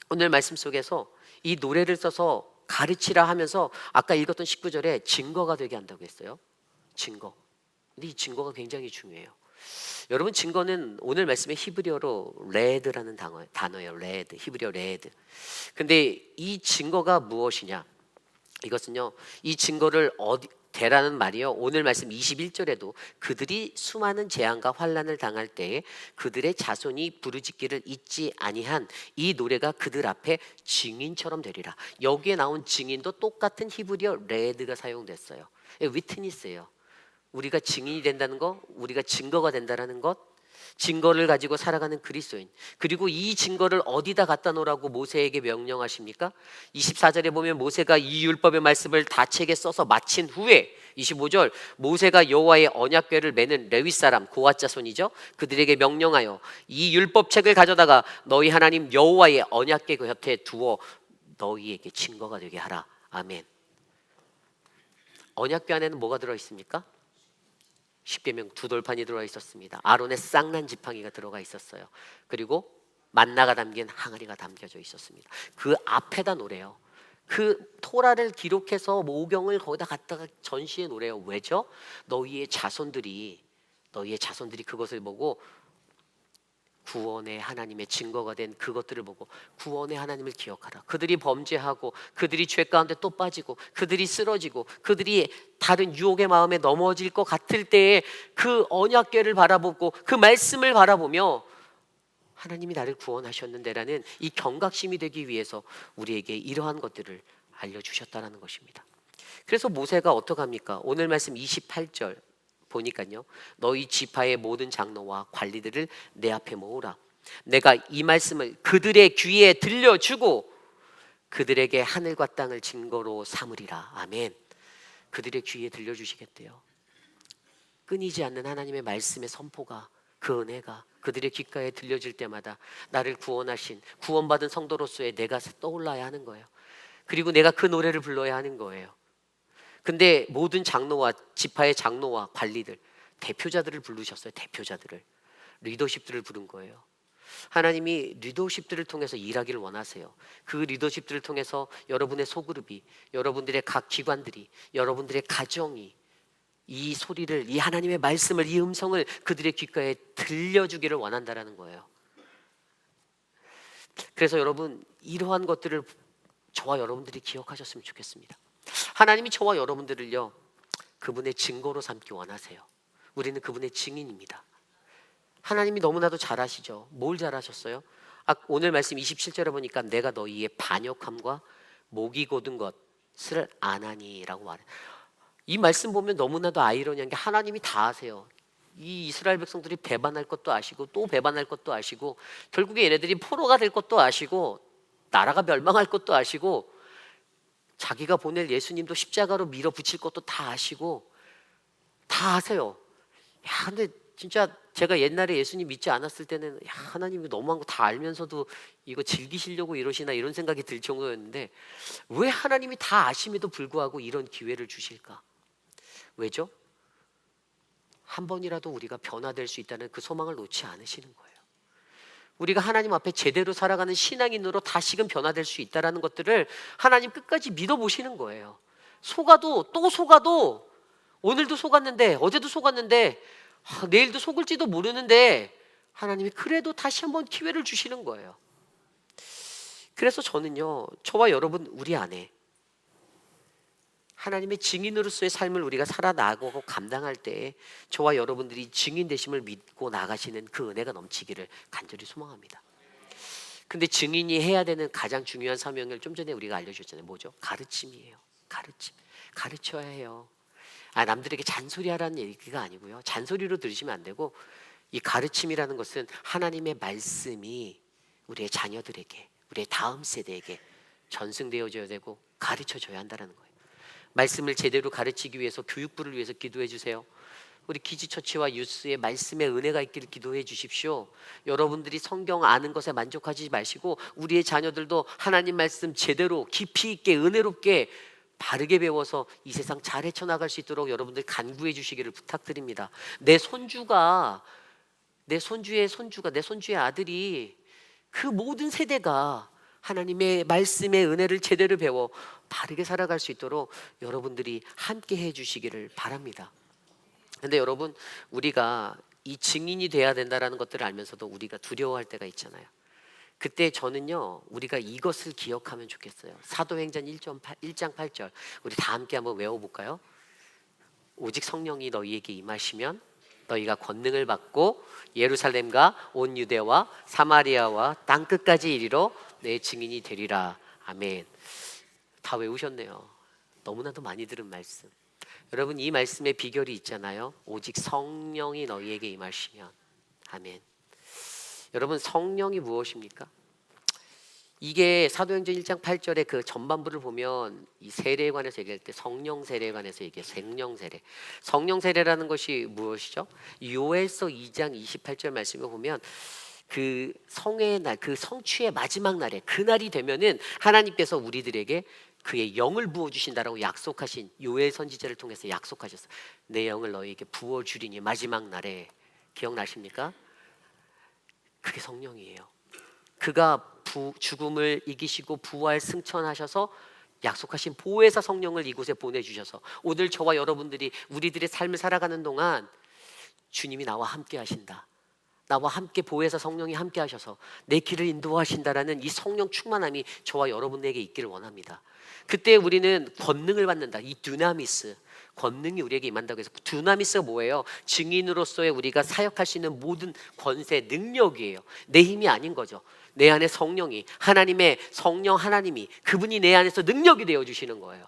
오늘 말씀 속에서 이 노래를 써서 가르치라 하면서 아까 읽었던 19절에 증거가 되게 한다고 했어요. 증거. 근데 이 증거가 굉장히 중요해요. 여러분, 증거는 오늘 말씀의 히브리어로 레드라는 단어예요. 레드, 히브리어 레드. 근데 이 증거가 무엇이냐? 이것은요, 이 증거를 대라는 말이요, 오늘 말씀 21절에도 그들이 수많은 재앙과 환난을 당할 때에 그들의 자손이 부르짖기를 잊지 아니한 이 노래가 그들 앞에 증인처럼 되리라. 여기에 나온 증인도 똑같은 히브리어 레드가 사용됐어요. 위트니스예요. 우리가 증인이 된다는 것, 우리가 증거가 된다는 것, 증거를 가지고 살아가는 그리스도인. 그리고 이 증거를 어디다 갖다 놓으라고 모세에게 명령하십니까? 24절에 보면 모세가 이 율법의 말씀을 다 책에 써서 마친 후에 25절, 모세가 여호와의 언약궤를 매는 레위 사람 고앗 자손이죠, 그들에게 명령하여 이 율법책을 가져다가 너희 하나님 여호와의 언약궤 곁에 두어 너희에게 증거가 되게 하라. 아멘. 언약궤 안에는 뭐가 들어있습니까? 십계명 두 돌판이 들어가 있었습니다. 아론의 쌍난 지팡이가 들어가 있었어요. 그리고 만나가 담긴 항아리가 담겨져 있었습니다. 그 앞에다 노래요. 그 토라를 기록해서 모경을 거기다 갖다가 전시해 노래요. 왜죠? 너희의 자손들이 그것을 보고 구원의 하나님의 증거가 된 그것들을 보고 구원의 하나님을 기억하라. 그들이 범죄하고 그들이 죄 가운데 또 빠지고 그들이 쓰러지고 그들이 다른 유혹의 마음에 넘어질 것 같을 때에 그 언약궤를 바라보고 그 말씀을 바라보며 하나님이 나를 구원하셨는데라는 이 경각심이 되기 위해서 우리에게 이러한 것들을 알려주셨다는 것입니다. 그래서 모세가 어떡합니까? 오늘 말씀 28절 보니까요, 너희 지파의 모든 장로와 관리들을 내 앞에 모으라. 내가 이 말씀을 그들의 귀에 들려주고 그들에게 하늘과 땅을 증거로 삼으리라. 아멘. 그들의 귀에 들려주시겠대요. 끊이지 않는 하나님의 말씀의 선포가, 그 은혜가 그들의 귓가에 들려질 때마다 나를 구원하신 구원받은 성도로서의 내가 떠올라야 하는 거예요. 그리고 내가 그 노래를 불러야 하는 거예요. 근데 모든 장로와 지파의 장로와 관리들, 대표자들을 부르셨어요. 대표자들을, 리더십들을 부른 거예요. 하나님이 리더십들을 통해서 일하기를 원하세요. 그 리더십들을 통해서 여러분의 소그룹이, 여러분들의 각 기관들이, 여러분들의 가정이 이 소리를, 이 하나님의 말씀을, 이 음성을 그들의 귓가에 들려주기를 원한다라는 거예요. 그래서 여러분, 이러한 것들을 저와 여러분들이 기억하셨으면 좋겠습니다. 하나님이 저와 여러분들을요, 그분의 증거로 삼기 원하세요. 우리는 그분의 증인입니다. 하나님이 너무나도 잘 아시죠. 뭘 잘 아셨어요? 오늘 말씀 27절에 보니까 내가 너희의 반역함과 목이 곧은 것을 아나니라고 말해요. 이 말씀 보면 너무나도 아이러니한 게 하나님이 다 아세요. 이 이스라엘 백성들이 배반할 것도 아시고 또 배반할 것도 아시고 결국에 얘네들이 포로가 될 것도 아시고 나라가 멸망할 것도 아시고 자기가 보낼 예수님도 십자가로 밀어붙일 것도 다 아시고 다 아세요. 야, 근데 진짜 제가 옛날에 예수님 믿지 않았을 때는 야, 하나님이 너무한 거 다 알면서도 이거 즐기시려고 이러시나 이런 생각이 들 정도였는데 왜 하나님이 다 아심에도 불구하고 이런 기회를 주실까? 왜죠? 한 번이라도 우리가 변화될 수 있다는 그 소망을 놓지 않으시는 거예요. 우리가 하나님 앞에 제대로 살아가는 신앙인으로 다시금 변화될 수 있다는 것들을 하나님 끝까지 믿어보시는 거예요. 속아도 또 속아도 오늘도 속았는데 어제도 속았는데 내일도 속을지도 모르는데 하나님이 그래도 다시 한번 기회를 주시는 거예요. 그래서 저는요, 저와 여러분 우리 안에 하나님의 증인으로서의 삶을 우리가 살아나가고 감당할 때 저와 여러분들이 증인 되심을 믿고 나가시는 그 은혜가 넘치기를 간절히 소망합니다. 근데 증인이 해야 되는 가장 중요한 사명을 좀 전에 우리가 알려주셨잖아요. 뭐죠? 가르침이에요. 가르침. 가르쳐야 해요. 남들에게 잔소리하라는 얘기가 아니고요. 잔소리로 들으시면 안 되고 이 가르침이라는 것은 하나님의 말씀이 우리의 자녀들에게, 우리의 다음 세대에게 전승되어져야 되고 가르쳐져야 한다는 거예요. 말씀을 제대로 가르치기 위해서 교육부를 위해서 기도해 주세요. 우리 키즈처치와 유스의 말씀의 은혜가 있기를 기도해 주십시오. 여러분들이 성경 아는 것에 만족하지 마시고 우리의 자녀들도 하나님 말씀 제대로 깊이 있게 은혜롭게 바르게 배워서 이 세상 잘 헤쳐나갈 수 있도록 여러분들 간구해 주시기를 부탁드립니다. 내 손주의 아들이 그 모든 세대가 하나님의 말씀의 은혜를 제대로 배워 바르게 살아갈 수 있도록 여러분들이 함께 해주시기를 바랍니다. 근데 여러분, 우리가 이 증인이 돼야 된다는 것들을 알면서도 우리가 두려워할 때가 있잖아요. 그때 저는요, 우리가 이것을 기억하면 좋겠어요. 사도행전 1장 8절 우리 다 함께 한번 외워볼까요? 오직 성령이 너희에게 임하시면 너희가 권능을 받고 예루살렘과 온 유대와 사마리아와 땅끝까지 이리로 내 증인이 되리라. 아멘. 다 외우셨네요. 너무나도 많이 들은 말씀. 여러분, 이 말씀의 비결이 있잖아요. 오직 성령이 너희에게 임하시면. 아멘. 여러분, 성령이 무엇입니까? 이게 사도행전 1장 8절의 그 전반부를 보면 이 세례에 관해서 얘기할 때 성령 세례에 관해서 얘기해요. 생령 세례. 성령 세례라는 것이 무엇이죠? 요엘서 2장 28절 말씀을 보면 그 성의 날, 그 성취의 마지막 날에 그 날이 되면은 하나님께서 우리들에게 그의 영을 부어 주신다라고 약속하신 요엘 선지자를 통해서 약속하셨어요. 내 영을 너희에게 부어 주리니 마지막 날에. 기억나십니까? 그게 성령이에요. 그가 죽음을 이기시고 부활 승천하셔서 약속하신 보혜사 성령을 이곳에 보내주셔서 오늘 저와 여러분들이 우리들의 삶을 살아가는 동안 주님이 나와 함께 하신다. 나와 함께 보혜사 성령이 함께 하셔서 내 길을 인도하신다라는 이 성령 충만함이 저와 여러분에게 있기를 원합니다. 그때 우리는 권능을 받는다. 이 두나미스, 권능이 우리에게 임한다고 해서, 두나미스가 뭐예요? 증인으로서의 우리가 사역할 수 있는 모든 권세, 능력이에요. 내 힘이 아닌 거죠. 내 안에 성령이, 하나님의 성령 하나님이, 그분이 내 안에서 능력이 되어주시는 거예요.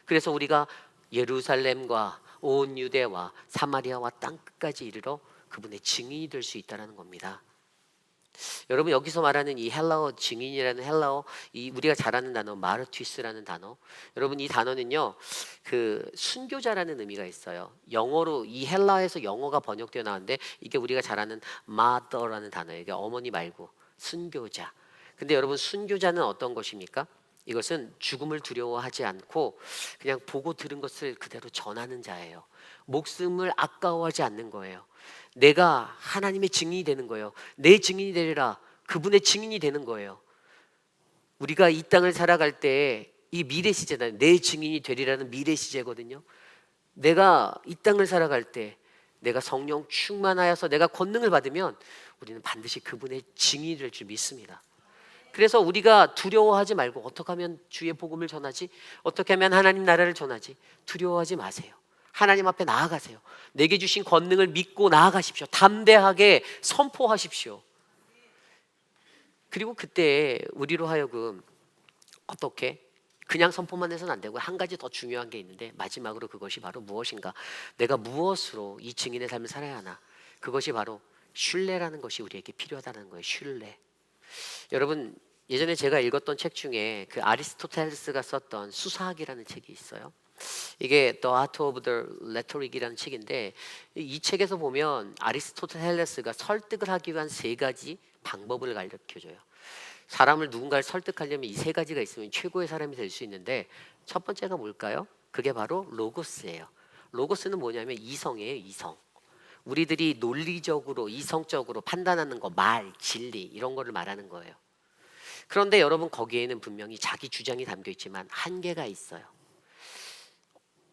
그래서 우리가 예루살렘과 온 유대와 사마리아와 땅끝까지 이르러 그분의 증인이 될 수 있다는 겁니다. 여러분, 여기서 말하는 이 헬라어 증인이라는 헬라어, 이 우리가 잘 아는 단어 마르티스라는 단어, 여러분 이 단어는요 그 순교자라는 의미가 있어요. 영어로 이 헬라에서 영어가 번역되어 나왔는데 이게 우리가 잘 아는 mother라는 단어예요. 이게 어머니 말고 순교자. 근데 여러분, 순교자는 어떤 것입니까? 이것은 죽음을 두려워하지 않고 그냥 보고 들은 것을 그대로 전하는 자예요. 목숨을 아까워하지 않는 거예요. 내가 하나님의 증인이 되는 거예요. 내 증인이 되리라. 그분의 증인이 되는 거예요. 우리가 이 땅을 살아갈 때 이 미래 시제다. 내 증인이 되리라는 미래 시제거든요. 내가 이 땅을 살아갈 때 내가 성령 충만하여서 내가 권능을 받으면 우리는 반드시 그분의 증인이 될 줄 믿습니다. 그래서 우리가 두려워하지 말고 어떻게 하면 주의 복음을 전하지? 어떻게 하면 하나님 나라를 전하지? 두려워하지 마세요. 하나님 앞에 나아가세요. 내게 주신 권능을 믿고 나아가십시오. 담대하게 선포하십시오. 그리고 그때 우리로 하여금 어떻게? 그냥 선포만 해서는 안 되고 한 가지 더 중요한 게 있는데, 마지막으로 그것이 바로 무엇인가? 내가 무엇으로 이 증인의 삶을 살아야 하나? 그것이 바로 신뢰라는 것이 우리에게 필요하다는 거예요. 신뢰. 여러분, 예전에 제가 읽었던 책 중에 그 아리스토텔레스가 썼던 수사학이라는 책이 있어요. 이게 The Art of the Rhetoric이라는 책인데, 이 책에서 보면 아리스토텔레스가 설득을 하기 위한 세 가지 방법을 가르쳐줘요. 사람을 누군가를 설득하려면 이 세 가지가 있으면 최고의 사람이 될 수 있는데, 첫 번째가 뭘까요? 그게 바로 로고스예요. 로고스는 뭐냐면 이성이에요. 이성. 우리들이 논리적으로 이성적으로 판단하는 거, 말, 진리 이런 거를 말하는 거예요. 그런데 여러분, 거기에는 분명히 자기 주장이 담겨 있지만 한계가 있어요.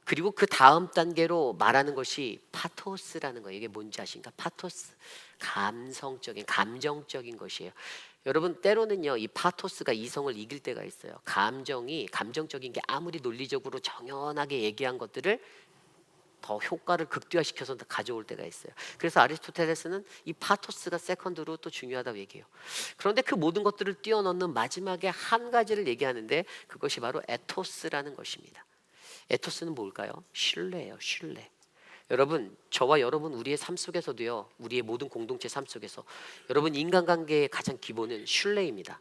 그리고 그 다음 단계로 말하는 것이 파토스라는 거예요. 이게 뭔지 아십니까? 파토스, 감성적인, 감정적인 것이에요. 여러분, 때로는요 이 파토스가 이성을 이길 때가 있어요. 감정적인 게 아무리 논리적으로 정연하게 얘기한 것들을 더 효과를 극대화시켜서 가져올 때가 있어요. 그래서 아리스토텔레스는 이 파토스가 세컨드로 또 중요하다고 얘기해요. 그런데 그 모든 것들을 뛰어넘는 마지막에 한 가지를 얘기하는데, 그것이 바로 에토스라는 것입니다. 에토스는 뭘까요? 신뢰예요. 신뢰. 여러분, 저와 여러분 우리의 삶 속에서도요, 우리의 모든 공동체 삶 속에서 여러분, 인간관계의 가장 기본은 신뢰입니다.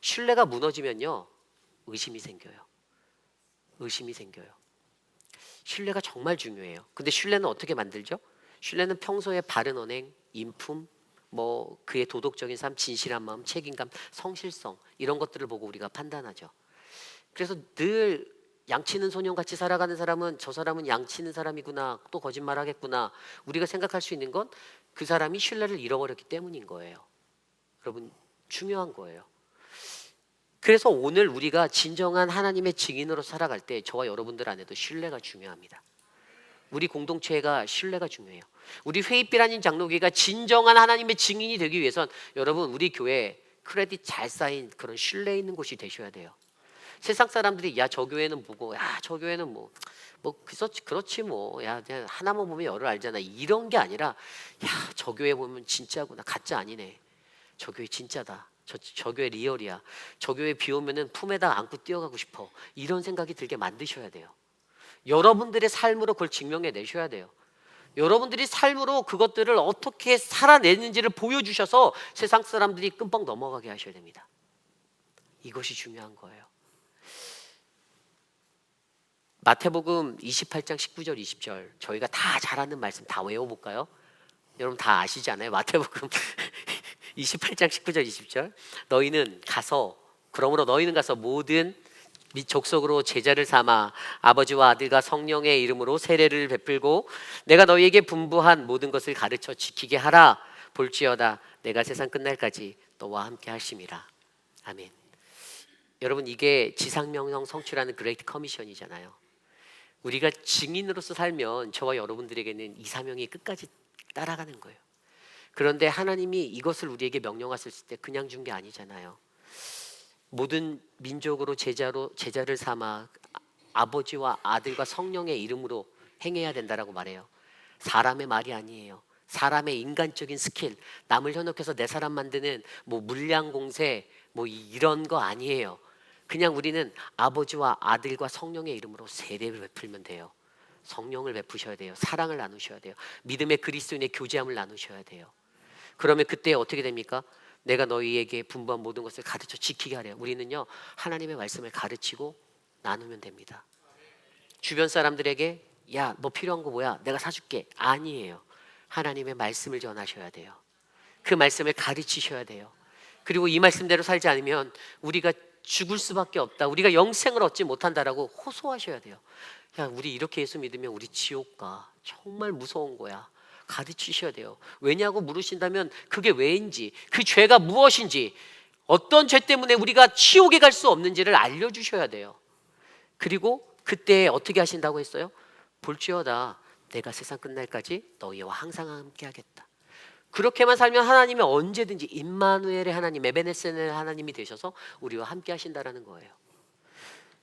신뢰가 무너지면요 의심이 생겨요. 의심이 생겨요. 신뢰가 정말 중요해요. 근데 신뢰는 어떻게 만들죠? 신뢰는 평소에 바른 언행, 인품, 뭐 그의 도덕적인 삶, 진실한 마음, 책임감, 성실성 이런 것들을 보고 우리가 판단하죠. 그래서 늘 양치는 소년같이 살아가는 사람은 저 사람은 양치는 사람이구나, 또 거짓말하겠구나, 우리가 생각할 수 있는 건 그 사람이 신뢰를 잃어버렸기 때문인 거예요. 여러분, 중요한 거예요. 그래서 오늘 우리가 진정한 하나님의 증인으로 살아갈 때 저와 여러분들 안에도 신뢰가 중요합니다. 우리 공동체가 신뢰가 중요해요. 우리 회의비라는 장로교회가 진정한 하나님의 증인이 되기 위해선 여러분, 우리 교회 크레딧 잘 쌓인 그런 신뢰 있는 곳이 되셔야 돼요. 세상 사람들이 야 저 교회는 뭐고, 야 저 교회는 뭐 그렇지 뭐, 야 그냥 하나만 보면 열을 알잖아, 이런 게 아니라 야 저 교회 보면 진짜구나, 가짜 아니네, 저 교회 진짜다, 저 교회 리얼이야, 저 교회 비 오면은 품에다 안고 뛰어가고 싶어, 이런 생각이 들게 만드셔야 돼요. 여러분들의 삶으로 그걸 증명해 내셔야 돼요. 여러분들이 삶으로 그것들을 어떻게 살아내는지를 보여주셔서 세상 사람들이 끔뻑 넘어가게 하셔야 됩니다. 이것이 중요한 거예요. 마태복음 28장 19절 20절 저희가 다 잘 아는 말씀 다 외워볼까요? 여러분 다 아시지 않아요? 마태복음 28장 19절 20절 그러므로 너희는 가서 모든 및 족속으로 제자를 삼아 아버지와 아들과 성령의 이름으로 세례를 베풀고 내가 너희에게 분부한 모든 것을 가르쳐 지키게 하라. 볼지어다 내가 세상 끝날까지 너와 함께 하심이라. 아멘. 여러분, 이게 지상명령 성취라는 그레이트 커미션이잖아요. 우리가 증인으로서 살면 저와 여러분들에게는 이 사명이 끝까지 따라가는 거예요. 그런데 하나님이 이것을 우리에게 명령하셨을 때 그냥 준 게 아니잖아요. 모든 민족으로 제자를 삼아 아버지와 아들과 성령의 이름으로 행해야 된다라고 말해요. 사람의 말이 아니에요. 사람의 인간적인 스킬, 남을 현혹해서 내 사람 만드는 뭐 물량 공세 뭐 이런 거 아니에요. 그냥 우리는 아버지와 아들과 성령의 이름으로 세례를 베풀면 돼요. 성령을 베푸셔야 돼요. 사랑을 나누셔야 돼요. 믿음의 그리스도인의 교제함을 나누셔야 돼요. 그러면 그때 어떻게 됩니까? 내가 너희에게 분부한 모든 것을 가르쳐 지키게 하래요. 우리는요, 하나님의 말씀을 가르치고 나누면 됩니다. 주변 사람들에게 야, 너 필요한 거 뭐야? 내가 사줄게. 아니에요. 하나님의 말씀을 전하셔야 돼요. 그 말씀을 가르치셔야 돼요. 그리고 이 말씀대로 살지 않으면 우리가 죽을 수밖에 없다, 우리가 영생을 얻지 못한다라고 호소하셔야 돼요. 야, 우리 이렇게 예수 믿으면 우리 지옥 가. 정말 무서운 거야. 가르치셔야 돼요. 왜냐고 물으신다면 그게 왜인지, 그 죄가 무엇인지, 어떤 죄 때문에 우리가 지옥에 갈 수 없는지를 알려주셔야 돼요. 그리고 그때 어떻게 하신다고 했어요? 볼지어다 내가 세상 끝날까지 너희와 항상 함께 하겠다. 그렇게만 살면 하나님이 언제든지 임마누엘의 하나님, 에베네셀의 하나님이 되셔서 우리와 함께 하신다라는 거예요.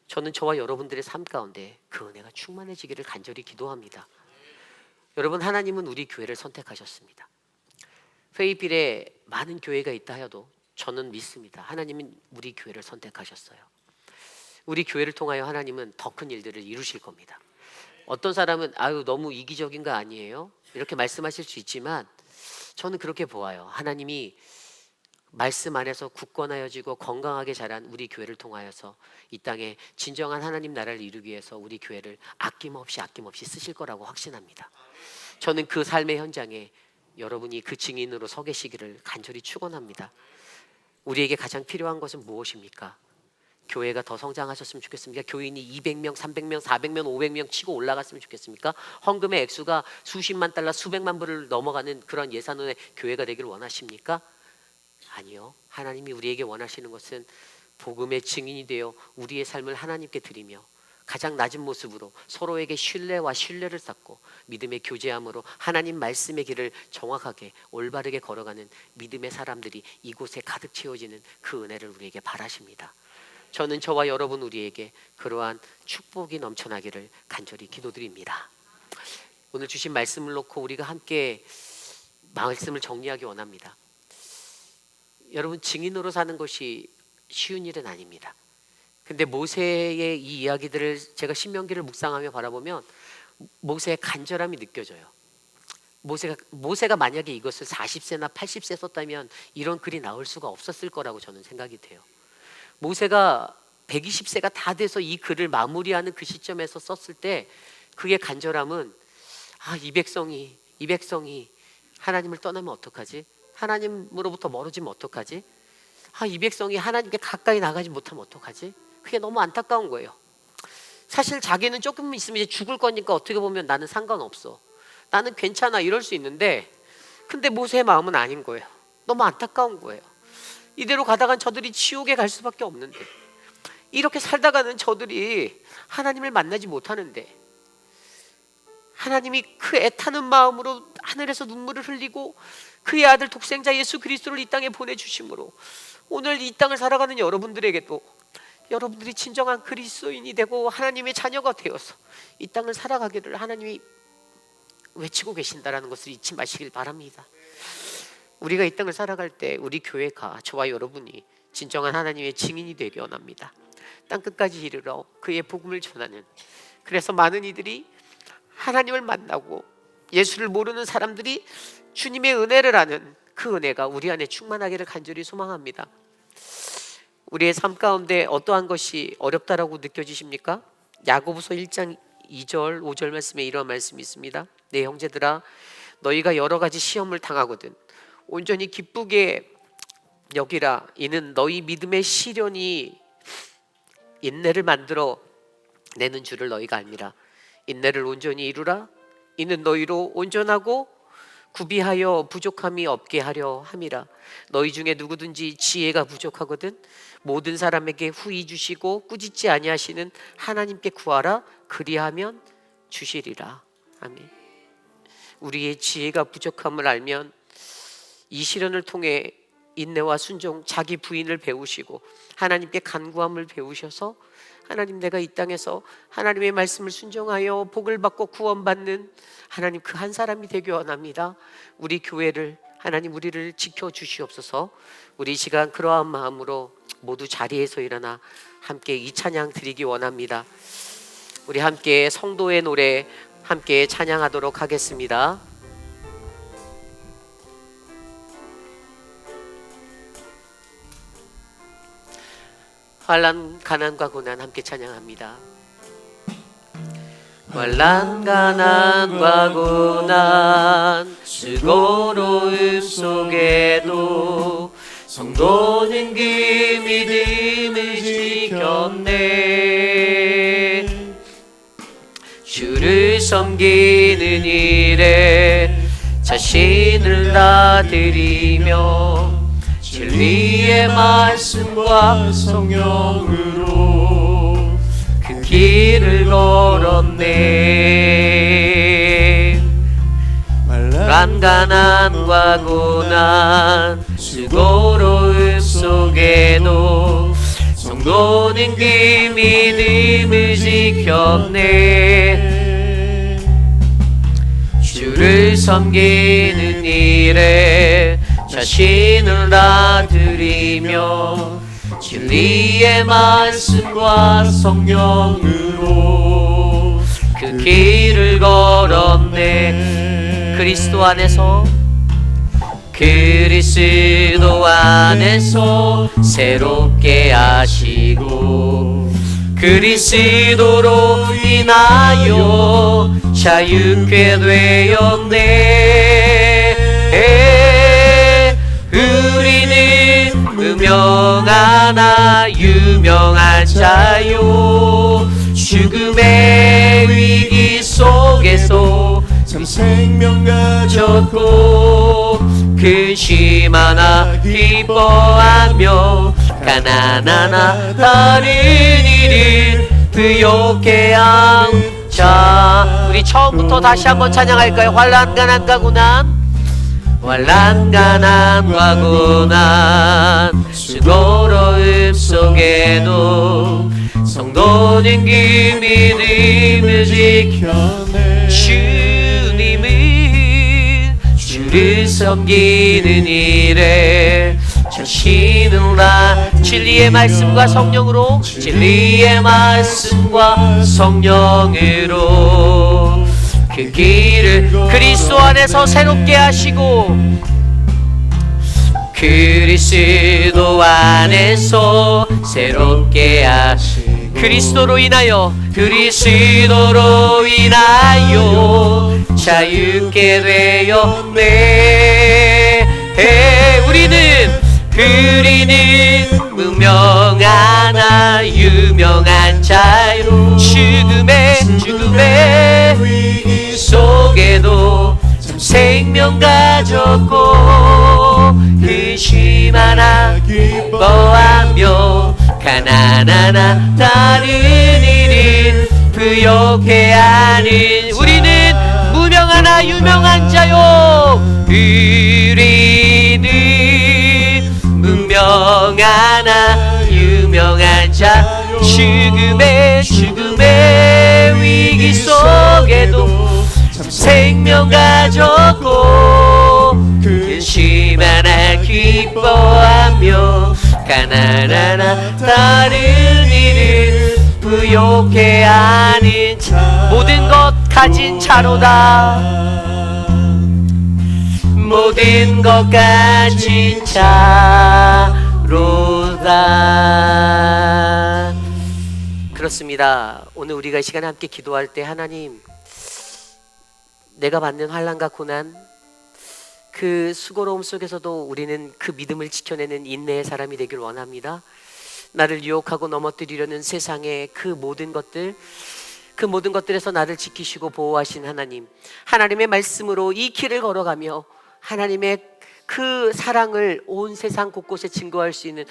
저는 저와 여러분들의 삶 가운데 그 은혜가 충만해지기를 간절히 기도합니다. 여러분, 하나님은 우리 교회를 선택하셨습니다. 페이빌에 많은 교회가 있다 하여도 저는 믿습니다. 하나님은 우리 교회를 선택하셨어요. 우리 교회를 통하여 하나님은 더 큰 일들을 이루실 겁니다. 어떤 사람은 아유 너무 이기적인 거 아니에요? 이렇게 말씀하실 수 있지만 저는 그렇게 보아요. 하나님이 말씀 안에서 굳건하여지고 건강하게 자란 우리 교회를 통하여서 이 땅에 진정한 하나님 나라를 이루기 위해서 우리 교회를 아낌없이 쓰실 거라고 확신합니다. 저는 그 삶의 현장에 여러분이 그 증인으로 서 계시기를 간절히 축원합니다. 우리에게 가장 필요한 것은 무엇입니까? 교회가 더 성장하셨으면 좋겠습니까? 교인이 200명, 300명, 400명, 500명 치고 올라갔으면 좋겠습니까? 헌금의 액수가 수십만 달러, 수백만 불을 넘어가는 그런 예산원의 교회가 되기를 원하십니까? 아니요. 하나님이 우리에게 원하시는 것은 복음의 증인이 되어 우리의 삶을 하나님께 드리며 가장 낮은 모습으로 서로에게 신뢰를 쌓고 믿음의 교제함으로 하나님 말씀의 길을 정확하게 올바르게 걸어가는 믿음의 사람들이 이곳에 가득 채워지는 그 은혜를 우리에게 바라십니다. 저는 저와 여러분 우리에게 그러한 축복이 넘쳐나기를 간절히 기도드립니다. 오늘 주신 말씀을 놓고 우리가 함께 말씀을 정리하기 원합니다. 여러분, 증인으로 사는 것이 쉬운 일은 아닙니다. 근데 모세의 이 이야기들을 제가 신명기를 묵상하며 바라보면 모세의 간절함이 느껴져요. 모세가 만약에 이것을 40세나 80세 썼다면 이런 글이 나올 수가 없었을 거라고 저는 생각이 돼요. 모세가 120세가 다 돼서 이 글을 마무리하는 그 시점에서 썼을 때 그의 간절함은 이 백성이 하나님을 떠나면 어떡하지? 하나님으로부터 멀어지면 어떡하지? 이 백성이 하나님께 가까이 나가지 못하면 어떡하지? 그게 너무 안타까운 거예요. 사실 자기는 조금 있으면 이제 죽을 거니까 어떻게 보면 나는 상관없어, 나는 괜찮아 이럴 수 있는데, 근데 모세의 마음은 아닌 거예요. 너무 안타까운 거예요. 이대로 가다간 저들이 지옥에 갈 수밖에 없는데, 이렇게 살다가는 저들이 하나님을 만나지 못하는데, 하나님이 그 애타는 마음으로 하늘에서 눈물을 흘리고 그의 아들 독생자 예수 그리스도를 이 땅에 보내주심으로 오늘 이 땅을 살아가는 여러분들에게도 여러분들이 진정한 그리스도인이 되고 하나님의 자녀가 되어서 이 땅을 살아가기를 하나님이 외치고 계신다라는 것을 잊지 마시길 바랍니다. 우리가 이 땅을 살아갈 때 우리 교회가, 저와 여러분이 진정한 하나님의 증인이 되기 원합니다. 땅끝까지 이르러 그의 복음을 전하는, 그래서 많은 이들이 하나님을 만나고 예수를 모르는 사람들이 주님의 은혜를 아는 그 은혜가 우리 안에 충만하기를 간절히 소망합니다. 우리의 삶 가운데 어떠한 것이 어렵다라고 느껴지십니까? 야고보서 1장 2절 5절 말씀에 이런 말씀이 있습니다. 내 형제들아, 너희가 여러 가지 시험을 당하거든 온전히 기쁘게 여기라. 이는 너희 믿음의 시련이 인내를 만들어 내는 줄을 너희가 알미라. 인내를 온전히 이루라. 이는 너희로 온전하고 구비하여 부족함이 없게 하려 함이라. 너희 중에 누구든지 지혜가 부족하거든 모든 사람에게 후히 주시고 꾸짖지 아니하시는 하나님께 구하라. 그리하면 주시리라. 아멘. 우리의 지혜가 부족함을 알면 이 시련을 통해 인내와 순종, 자기 부인을 배우시고 하나님께 간구함을 배우셔서 하나님, 내가 이 땅에서 하나님의 말씀을 순종하여 복을 받고 구원받는 하나님 그 한 사람이 되기 원합니다. 우리 교회를 하나님, 우리를 지켜주시옵소서. 우리 이 시간 그러한 마음으로 모두 자리에서 일어나 함께 이 찬양 드리기 원합니다. 우리 함께 성도의 노래 함께 찬양하도록 하겠습니다. 환난, 가난과 고난 함께 찬양합니다. 환난, 가난과 고난, 수고로움 속에도 성도는 그 믿음을 지켰네. 주를 섬기는 일에 자신을 다 드리며 진리의 말씀과 성령으로 그 길을 걸었네. 말란 가난과 고난, 수고로움 속에도 성도는 그 믿음을 지켰네. 주를 섬기는 일에 자신을 다 드리며 진리의 말씀과 성령으로 그 길을 걸었네. 그리스도 안에서 새롭게 하시고 그리스도로 인하여 자유케 되었네. 우리는 무명하나 유명한 자요, 죽음의 위기 속에서 참 생명 가졌고 근심하나 기뻐하며 가난하나 다른 일을 부욕해 자, 우리 처음부터 다시 한번 찬양할까요? 환난 가난과 고난, 환난 가난과 고난, 수고로움 속에도 성도는 그 믿음을 지켰네. 주를 섬기는 일에 자신을 다 진리의 말씀과 성령으로, 진리의 말씀과 성령으로 그 길을 그리스도 안에서 새롭게 하시고 그리스도 안에서 새롭게 하시고 그리스도로 인하여 자유케 되었네. 우리는 무명하나 유명한 자유, 죽음의 위기 속에도 참 생명 가졌고 근심하나 기뻐하며 가난하나 다른 일을 부욕해 하는 우리는 무명하나 유명한 자요. 우리는 무명하나 유명한 자, 죽음의 위기 속에도 참 생명 가졌고 근심하나 기뻐하며 가난하나 다른 일을 부욕해 하는 모든 것 가진 자로다. 모든 것 가진 자로다. 그렇습니다. 오늘 우리가 이 시간에 함께 기도할 때 하나님, 내가 받는 환난과 고난, 그 수고로움 속에서도 우리는 그 믿음을 지켜내는 인내의 사람이 되길 원합니다. 나를 유혹하고 넘어뜨리려는 세상의 그 모든 것들에서 나를 지키시고 보호하신 하나님, 하나님의 말씀으로 이 길을 걸어가며 하나님의 그 사랑을 온 세상 곳곳에 증거할 수 있는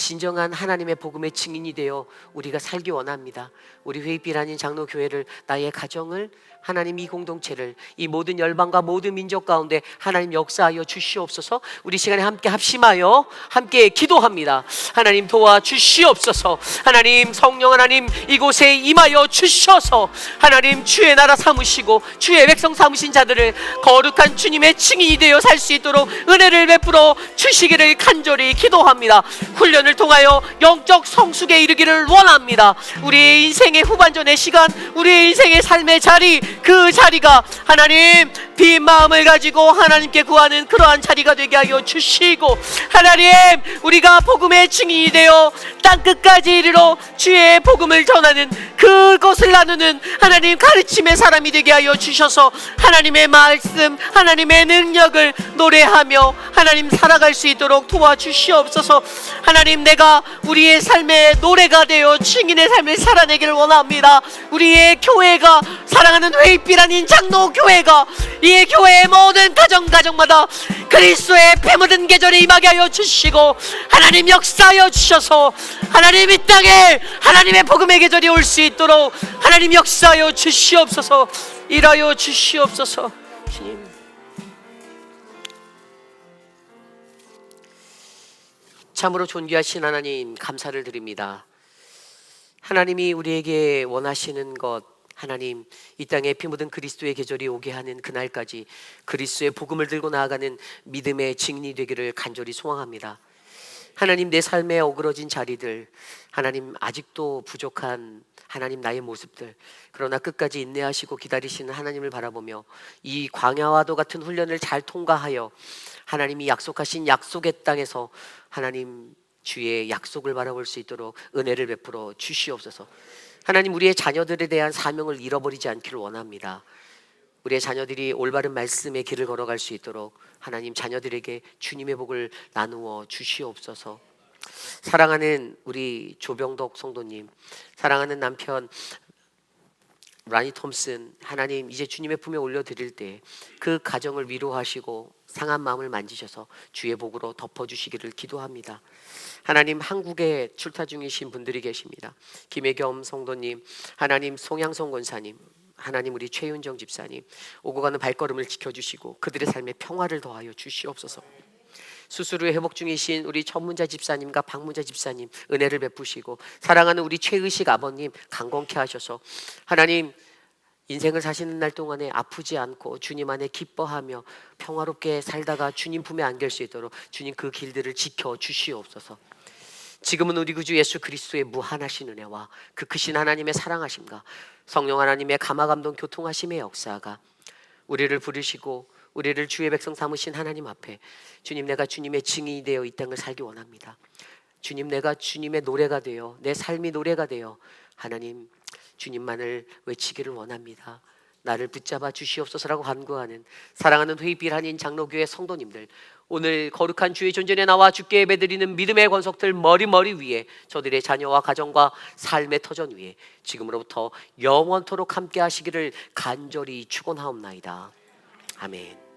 진정한 하나님의 복음의 증인이 되어 우리가 살기 원합니다. 우리 회의빛 아닌 장로교회를, 나의 가정을, 하나님 이 공동체를, 이 모든 열방과 모든 민족 가운데 하나님 역사하여 주시옵소서. 우리 시간에 함께 합심하여 함께 기도합니다. 하나님 도와주시옵소서. 하나님 성령 하나님 이곳에 임하여 주셔서 하나님 주의 나라 삼으시고 주의 백성 삼으신 자들을 거룩한 주님의 증인이 되어 살 수 있도록 은혜를 베풀어 주시기를 간절히 기도합니다. 훈련을 통하여 영적 성숙에 이르기를 원합니다. 우리의 인생의 후반전의 시간, 우리의 인생의 삶의 자리, 그 자리가 하나님 빈 마음을 가지고 하나님께 구하는 그러한 자리가 되게 하여 주시고, 하나님 우리가 복음의 증인이 되어 땅끝까지 이르러 주의 복음을 전하는 그것을 나누는 하나님 가르침의 사람이 되게 하여 주셔서 하나님의 말씀, 하나님의 능력을 노래하며 하나님 살아갈 수 있도록 도와주시옵소서. 하나님 내가 우리의 삶의 노래가 되어 증인의 삶을 살아내기를 원합니다. 우리의 교회가, 사랑하는 회의빛 아닌 장로교회가, 이 교회의 모든 가정마다 그리스도의 피 묻은 계절이 임하게 하여 주시고 하나님 역사하여 주셔서 하나님 이 땅에 하나님의 복음의 계절이 올 수 있도록 하나님 역사하여 주시옵소서. 일하여 주시옵소서. 주님, 참으로 존귀하신 하나님 감사를 드립니다. 하나님이 우리에게 원하시는 것, 하나님 이 땅에 피 묻은 그리스도의 계절이 오게 하는 그날까지 그리스도의 복음을 들고 나아가는 믿음의 증인이 되기를 간절히 소망합니다. 하나님 내 삶에 어그러진 자리들, 하나님 아직도 부족한 하나님 나의 모습들, 그러나 끝까지 인내하시고 기다리시는 하나님을 바라보며 이 광야와도 같은 훈련을 잘 통과하여 하나님이 약속하신 약속의 땅에서 하나님 주의 약속을 바라볼 수 있도록 은혜를 베풀어 주시옵소서. 하나님 우리의 자녀들에 대한 사명을 잃어버리지 않기를 원합니다. 우리의 자녀들이 올바른 말씀의 길을 걸어갈 수 있도록 하나님 자녀들에게 주님의 복을 나누어 주시옵소서. 사랑하는 우리 조병덕 성도님, 사랑하는 남편 라니 톰슨, 하나님 이제 주님의 품에 올려드릴 때 그 가정을 위로하시고 상한 마음을 만지셔서 주의 복으로 덮어주시기를 기도합니다. 하나님 한국에 출타 중이신 분들이 계십니다. 김혜겸 성도님, 하나님 송양성 권사님, 하나님 우리 최윤정 집사님, 오고 가는 발걸음을 지켜주시고 그들의 삶에 평화를 더하여 주시옵소서. 수술 후에 회복 중이신 우리 천문자 집사님과 박문자 집사님 은혜를 베푸시고, 사랑하는 우리 최의식 아버님 강건케 하셔서 하나님 인생을 사시는 날 동안에 아프지 않고 주님 안에 기뻐하며 평화롭게 살다가 주님 품에 안길 수 있도록 주님 그 길들을 지켜 주시옵소서. 지금은 우리 구주 예수 그리스도의 무한하신 은혜와 그 크신 하나님의 사랑하심과 성령 하나님의 감화감동 교통하심의 역사가 우리를 부르시고 우리를 주의 백성 삼으신 하나님 앞에, 주님 내가 주님의 증인이 되어 이 땅을 살기 원합니다. 주님 내가 주님의 노래가 되어 내 삶이 노래가 되어 하나님 주님만을 외치기를 원합니다. 나를 붙잡아 주시옵소서라고 간구하는 사랑하는 회의빛 한인 장로교회 성도님들, 오늘 거룩한 주의 존전에 나와 주께 예배드리는 믿음의 권속들 머리 위에 저들의 자녀와 가정과 삶의 터전 위에 지금으로부터 영원토록 함께 하시기를 간절히 축원하옵나이다. 아멘.